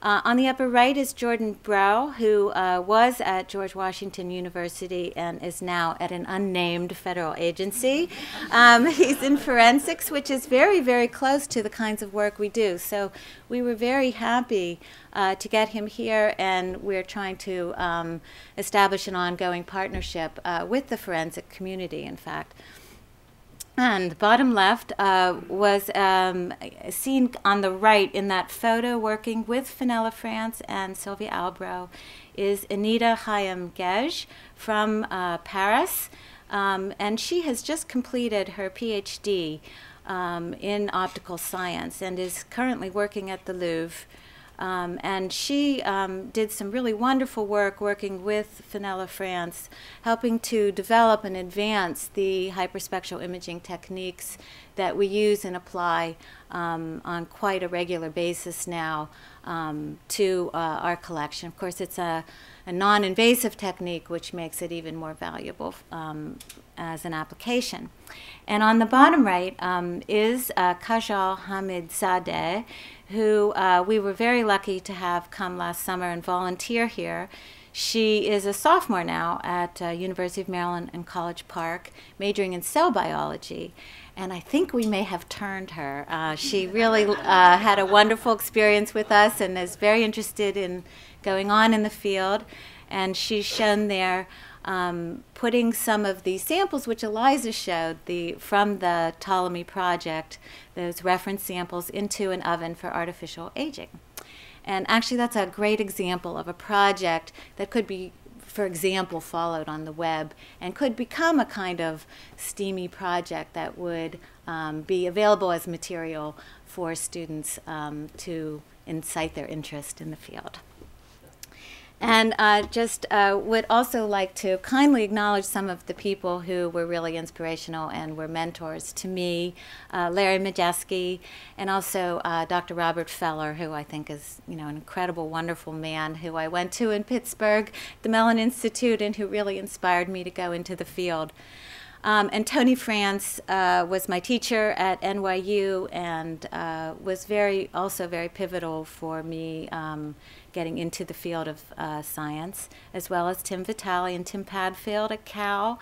On the upper right is Jordan Brow, who was at George Washington University and is now at an unnamed federal agency. He's in forensics, which is very, very close to the kinds of work we do. So we were very happy to get him here, and we're trying to establish an ongoing partnership with the forensic community, in fact. And the bottom left was seen on the right in that photo working with Fenella France and Sylvia Albro is Anita Hayam-Gej from Paris. And she has just completed her PhD in optical science and is currently working at the Louvre. And she did some really wonderful work working with Fenella France, helping to develop and advance the hyperspectral imaging techniques that we use and apply on quite a regular basis now to our collection. Of course, it's a non-invasive technique, which makes it even more valuable as an application. And on the bottom right is Kajal Hamid-Zadeh, who we were very lucky to have come last summer and volunteer here. She is a sophomore now at University of Maryland in College Park, majoring in cell biology. And I think we may have turned her. She really had a wonderful experience with us and is very interested in going on in the field. And she's shown there putting some of the samples which Eliza showed from the Ptolemy project, those reference samples, into an oven for artificial aging. And actually that's a great example of a project that could be, for example, followed on the web and could become a kind of STEAMy project that would be available as material for students to incite their interest in the field. And just would also like to kindly acknowledge some of the people who were really inspirational and were mentors to me, Larry Majeski, and also Dr. Robert Feller, who I think is, an incredible, wonderful man who I went to in Pittsburgh, the Mellon Institute, and who really inspired me to go into the field. And Tony France was my teacher at NYU and was also very pivotal for me getting into the field of science, as well as Tim Vitale and Tim Padfield at Cal,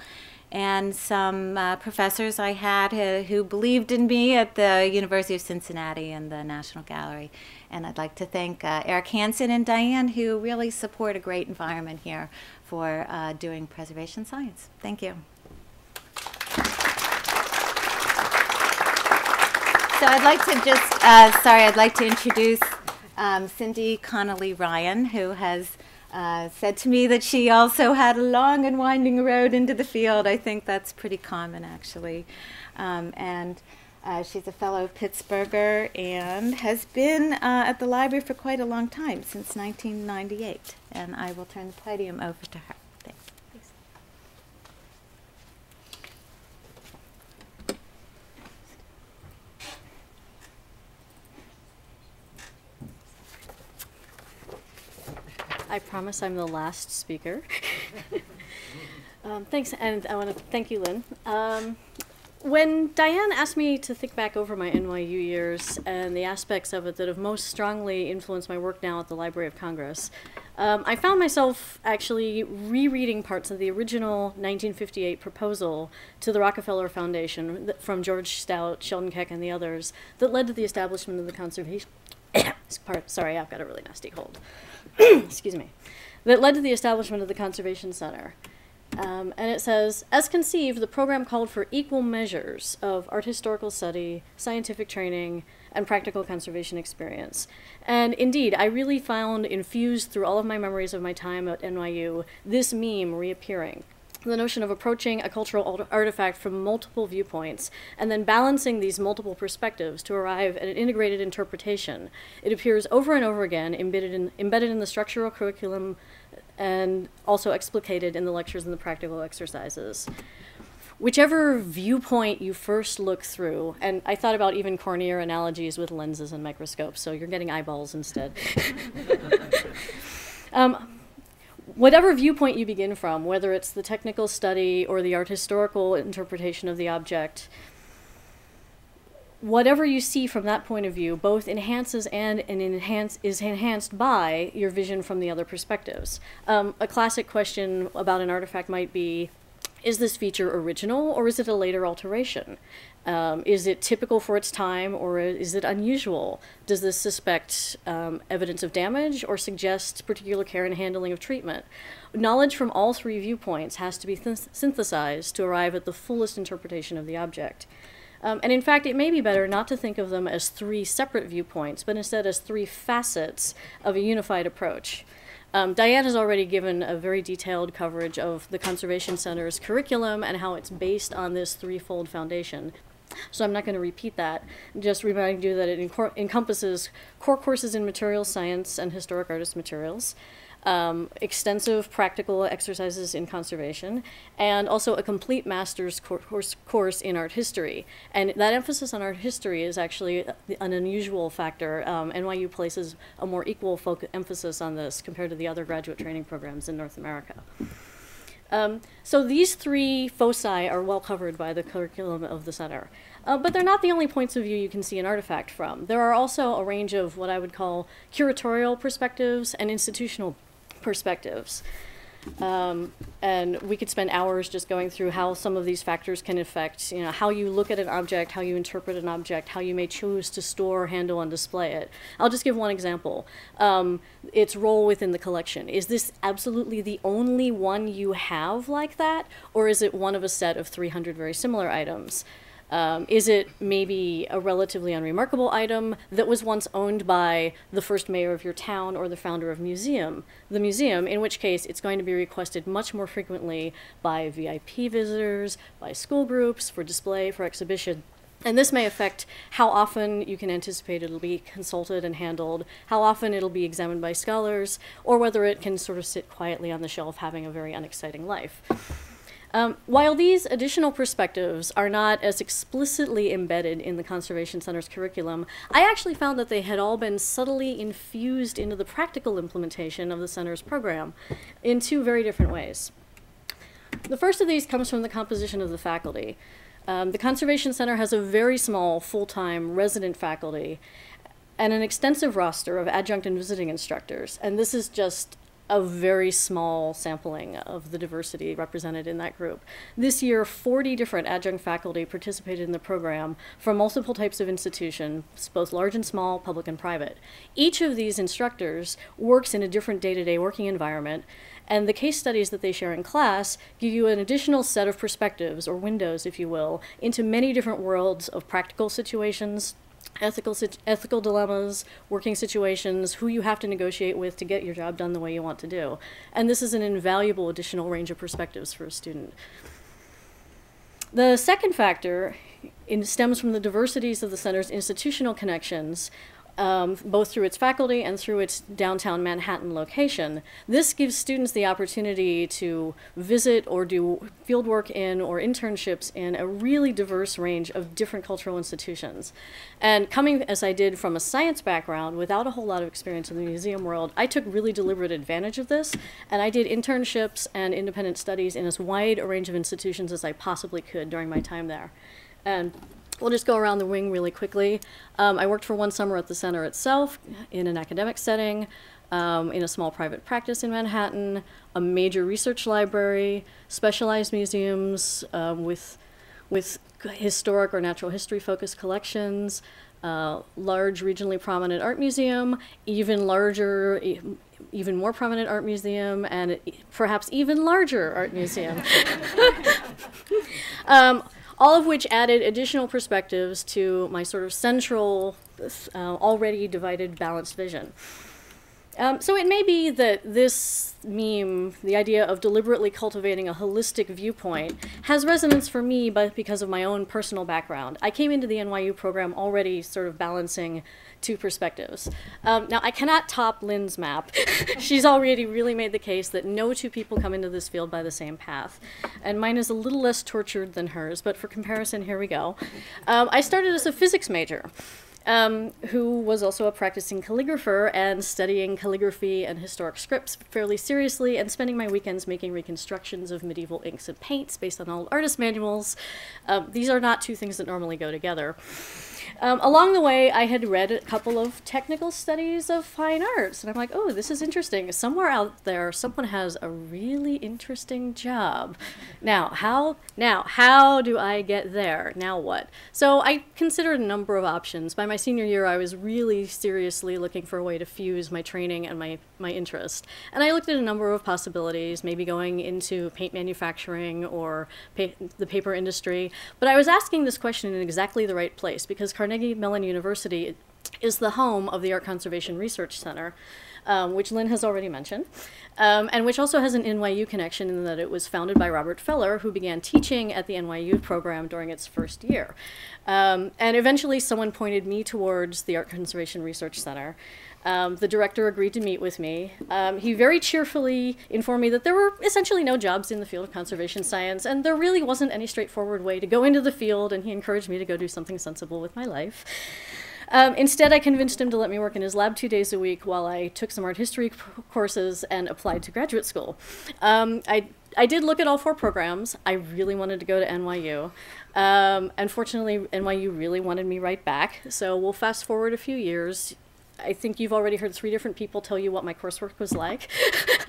and some professors I had who believed in me at the University of Cincinnati and the National Gallery. And I'd like to thank Eric Hansen and Dianne, who really support a great environment here for doing preservation science. Thank you. So I'd like to just, I'd like to introduce Cyndy Ryan, who has said to me that she also had a long and winding road into the field. I think that's pretty common, actually. And she's a fellow Pittsburgher and has been at the library for quite a long time, since 1998. And I will turn the podium over to her. Thanks. Please. I promise I'm the last speaker. Thanks, and I want to thank you, Lynn. When Dianne asked me to think back over my NYU years and the aspects of it that have most strongly influenced my work now at the Library of Congress, I found myself actually rereading parts of the original 1958 proposal to the Rockefeller Foundation from George Stout, Sheldon Keck, and the others that led to the establishment of the conservation... Sorry, I've got a really nasty cold. Excuse me. That led to the establishment of the Conservation Center. And it says, as conceived, the program called for equal measures of art historical study, scientific training, and practical conservation experience. And indeed, I really found infused through all of my memories of my time at NYU this meme reappearing. The notion of approaching a cultural artifact from multiple viewpoints and then balancing these multiple perspectives to arrive at an integrated interpretation. It appears over and over again, embedded in the structural curriculum and also explicated in the lectures and the practical exercises. Whichever viewpoint you first look through, and I thought about even cornier analogies with lenses and microscopes, so you're getting eyeballs instead. Whatever viewpoint you begin from, whether it's the technical study or the art historical interpretation of the object, whatever you see from that point of view both enhances and is enhanced by your vision from the other perspectives. A classic question about an artifact might be, is this feature original or is it a later alteration? Is it typical for its time or is it unusual? Does this suspect evidence of damage or suggest particular care and handling of treatment? Knowledge from all three viewpoints has to be synthesized to arrive at the fullest interpretation of the object. And in fact, it may be better not to think of them as three separate viewpoints, but instead as three facets of a unified approach. Dianne has already given a very detailed coverage of the Conservation Center's curriculum and how it's based on this threefold foundation. So I'm not going to repeat that, just remind you that it encompasses core courses in materials science and historic artist materials, extensive practical exercises in conservation, and also a complete master's course in art history. And that emphasis on art history is actually an unusual factor. NYU places a more equal emphasis on this compared to the other graduate training programs in North America. So these three foci are well covered by the curriculum of the center. But they're not the only points of view you can see an artifact from. There are also a range of what I would call curatorial perspectives and institutional perspectives. And we could spend hours just going through how some of these factors can affect, how you look at an object, how you interpret an object, how you may choose to store, handle, and display it. I'll just give one example. Its role within the collection. Is this absolutely the only one you have like that, or is it one of a set of 300 very similar items? Is it maybe a relatively unremarkable item that was once owned by the first mayor of your town or the founder of the museum, in which case it's going to be requested much more frequently by VIP visitors, by school groups, for display, for exhibition. And this may affect how often you can anticipate it'll be consulted and handled, how often it'll be examined by scholars, or whether it can sort of sit quietly on the shelf having a very unexciting life. While these additional perspectives are not as explicitly embedded in the Conservation Center's curriculum, I actually found that they had all been subtly infused into the practical implementation of the center's program in two very different ways. The first of these comes from the composition of the faculty. The Conservation Center has a very small full-time resident faculty and an extensive roster of adjunct and visiting instructors, and this is just a very small sampling of the diversity represented in that group. This year, 40 different adjunct faculty participated in the program from multiple types of institutions, both large and small, public and private. Each of these instructors works in a different day-to-day working environment, and the case studies that they share in class give you an additional set of perspectives, or windows, if you will, into many different worlds of practical situations, ethical dilemmas, working situations, who you have to negotiate with to get your job done the way you want to do. And this is an invaluable additional range of perspectives for a student. The second factor stems from the diversities of the center's institutional connections, both through its faculty and through its downtown Manhattan location. This gives students the opportunity to visit or do fieldwork in or internships in a really diverse range of different cultural institutions. And coming, as I did, from a science background without a whole lot of experience in the museum world, I took really deliberate advantage of this, and I did internships and independent studies in as wide a range of institutions as I possibly could during my time there. And we'll just go around the wing really quickly. I worked for one summer at the center itself in an academic setting, in a small private practice in Manhattan, a major research library, specialized museums with historic or natural history focused collections, large regionally prominent art museum, even larger, even more prominent art museum, and perhaps even larger art museum. All of which added additional perspectives to my sort of central, already divided, balanced vision. So it may be that this meme, the idea of deliberately cultivating a holistic viewpoint, has resonance for me because of my own personal background. I came into the NYU program already sort of balancing two perspectives. Now, I cannot top Lynn's map. She's already really made the case that no two people come into this field by the same path. And mine is a little less tortured than hers, but for comparison, here we go. I started as a physics major. Who was also a practicing calligrapher and studying calligraphy and historic scripts fairly seriously and spending my weekends making reconstructions of medieval inks and paints based on old artist manuals. These are not two things that normally go together. Along the way, I had read a couple of technical studies of fine arts, and I'm like, oh, this is interesting. Somewhere out there, someone has a really interesting job. Now, how do I get there? Now what? So I considered a number of options. By my senior year, I was really seriously looking for a way to fuse my training and my interest. And I looked at a number of possibilities, maybe going into paint manufacturing or the paper industry. But I was asking this question in exactly the right place, because Carnegie Mellon University is the home of the Art Conservation Research Center, which Lynn has already mentioned, and which also has an NYU connection in that it was founded by Robert Feller, who began teaching at the NYU program during its first year. And eventually someone pointed me towards the Art Conservation Research Center. The director agreed to meet with me. He very cheerfully informed me that there were essentially no jobs in the field of conservation science, and there really wasn't any straightforward way to go into the field, and he encouraged me to go do something sensible with my life. Instead, I convinced him to let me work in his lab 2 days a week while I took some art history courses and applied to graduate school. I did look at all 4 programs. I really wanted to go to NYU. Unfortunately, NYU really wanted me right back, so we'll fast forward a few years. I think you've already heard 3 different people tell you what my coursework was like.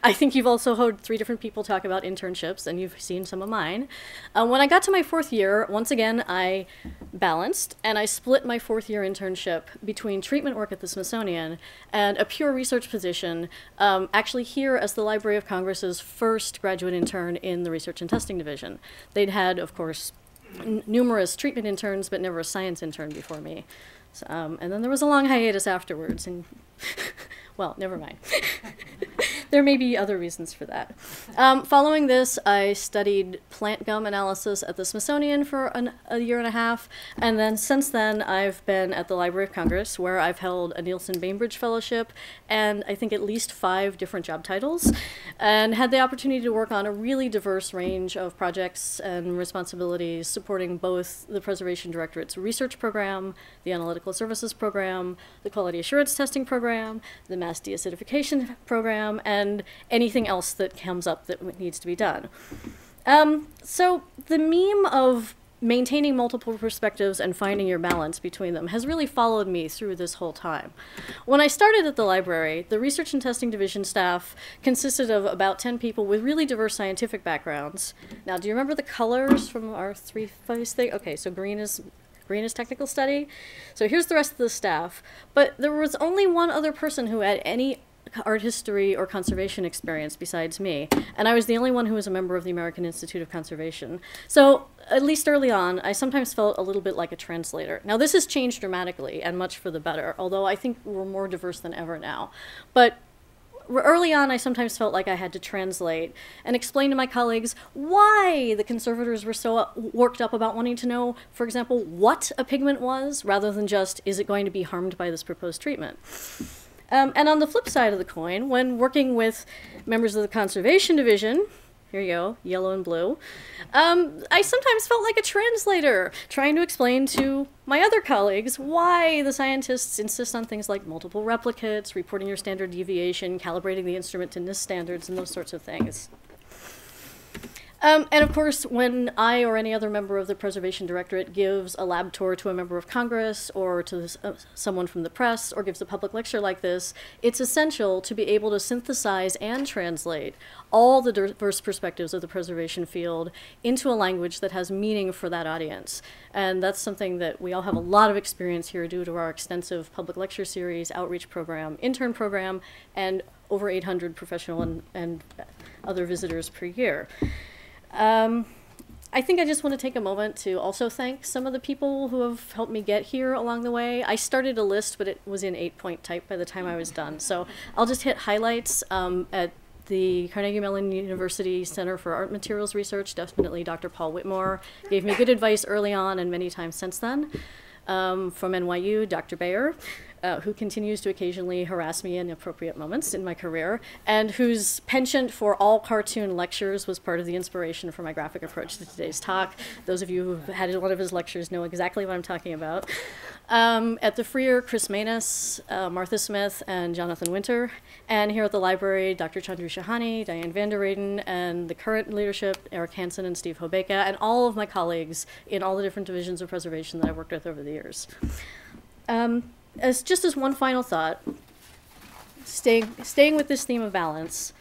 I think you've also heard 3 different people talk about internships, and you've seen some of mine. When I got to my 4th year, once again, I balanced, and I split my 4th year internship between treatment work at the Smithsonian and a pure research position, actually here as the Library of Congress's first graduate intern in the Research and Testing Division. They'd had, of course, numerous treatment interns, but never a science intern before me. So, and then there was a long hiatus afterwards, and well, never mind. There may be other reasons for that. Following this, I studied plant gum analysis at the Smithsonian for a year and a half, and then since then I've been at the Library of Congress, where I've held a Nielsen Bainbridge Fellowship and I think at least 5 different job titles, and had the opportunity to work on a really diverse range of projects and responsibilities supporting both the Preservation Directorate's research program, the Analytical Services program, the Quality Assurance Testing program, the Mass Deacidification program, and anything else that comes up that needs to be done. So the meme of maintaining multiple perspectives and finding your balance between them has really followed me through this whole time. When I started at the library, the Research and Testing Division staff consisted of about 10 people with really diverse scientific backgrounds. Now, do you remember the colors from our 3-phase thing? Okay, so green is technical study. So here's the rest of the staff. But there was only one other person who had any art history or conservation experience besides me, and I was the only one who was a member of the American Institute of Conservation. So, at least early on, I sometimes felt a little bit like a translator. Now, this has changed dramatically, and much for the better, although I think we're more diverse than ever now. But early on, I sometimes felt like I had to translate and explain to my colleagues why the conservators were so worked up about wanting to know, for example, what a pigment was, rather than just, is it going to be harmed by this proposed treatment? And on the flip side of the coin, when working with members of the Conservation Division, here you go, yellow and blue, I sometimes felt like a translator, trying to explain to my other colleagues why the scientists insist on things like multiple replicates, reporting your standard deviation, calibrating the instrument to NIST standards, and those sorts of things. And of course, when I or any other member of the Preservation Directorate gives a lab tour to a member of Congress or to someone from the press or gives a public lecture like this, it's essential to be able to synthesize and translate all the diverse perspectives of the preservation field into a language that has meaning for that audience. And that's something that we all have a lot of experience here due to our extensive public lecture series, outreach program, intern program, and over 800 professional and other visitors per year. I think I just want to take a moment to also thank some of the people who have helped me get here along the way. I started a list, but it was in 8-point type by the time I was done. So I'll just hit highlights at the Carnegie Mellon University Center for Art Materials Research. Definitely Dr. Paul Whitmore gave me good advice early on and many times since then. From NYU, Dr. Bayer, who continues to occasionally harass me in appropriate moments in my career, and whose penchant for all cartoon lectures was part of the inspiration for my graphic approach to today's talk. Those of you who've had one of his lectures know exactly what I'm talking about. At the Freer, Chris Manus, Martha Smith, and Jonathan Winter. And here at the library, Dr. Chandru Shahani, Dianne van der Reyden, and the current leadership, Eric Hansen and Steve Hobeka, and all of my colleagues in all the different divisions of preservation that I've worked with over the years. As one final thought, staying with this theme of balance,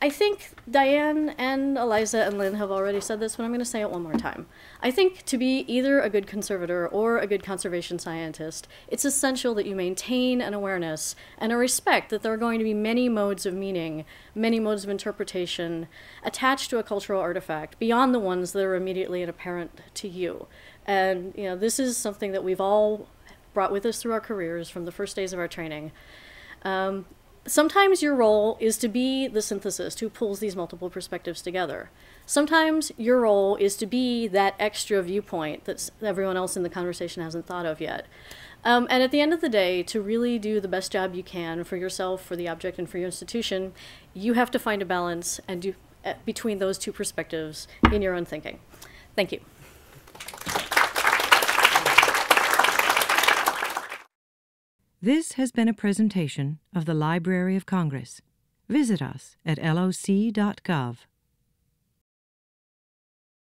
I think Dianne and Eliza and Lynn have already said this, but I'm going to say it one more time. I think to be either a good conservator or a good conservation scientist, it's essential that you maintain an awareness and a respect that there are going to be many modes of meaning, many modes of interpretation attached to a cultural artifact beyond the ones that are immediately apparent to you. And this is something that we've all brought with us through our careers from the first days of our training. Sometimes your role is to be the synthesist who pulls these multiple perspectives together. Sometimes your role is to be that extra viewpoint that everyone else in the conversation hasn't thought of yet. And at the end of the day, to really do the best job you can for yourself, for the object, and for your institution, you have to find a balance and between those two perspectives in your own thinking. Thank you. This has been a presentation of the Library of Congress. Visit us at loc.gov.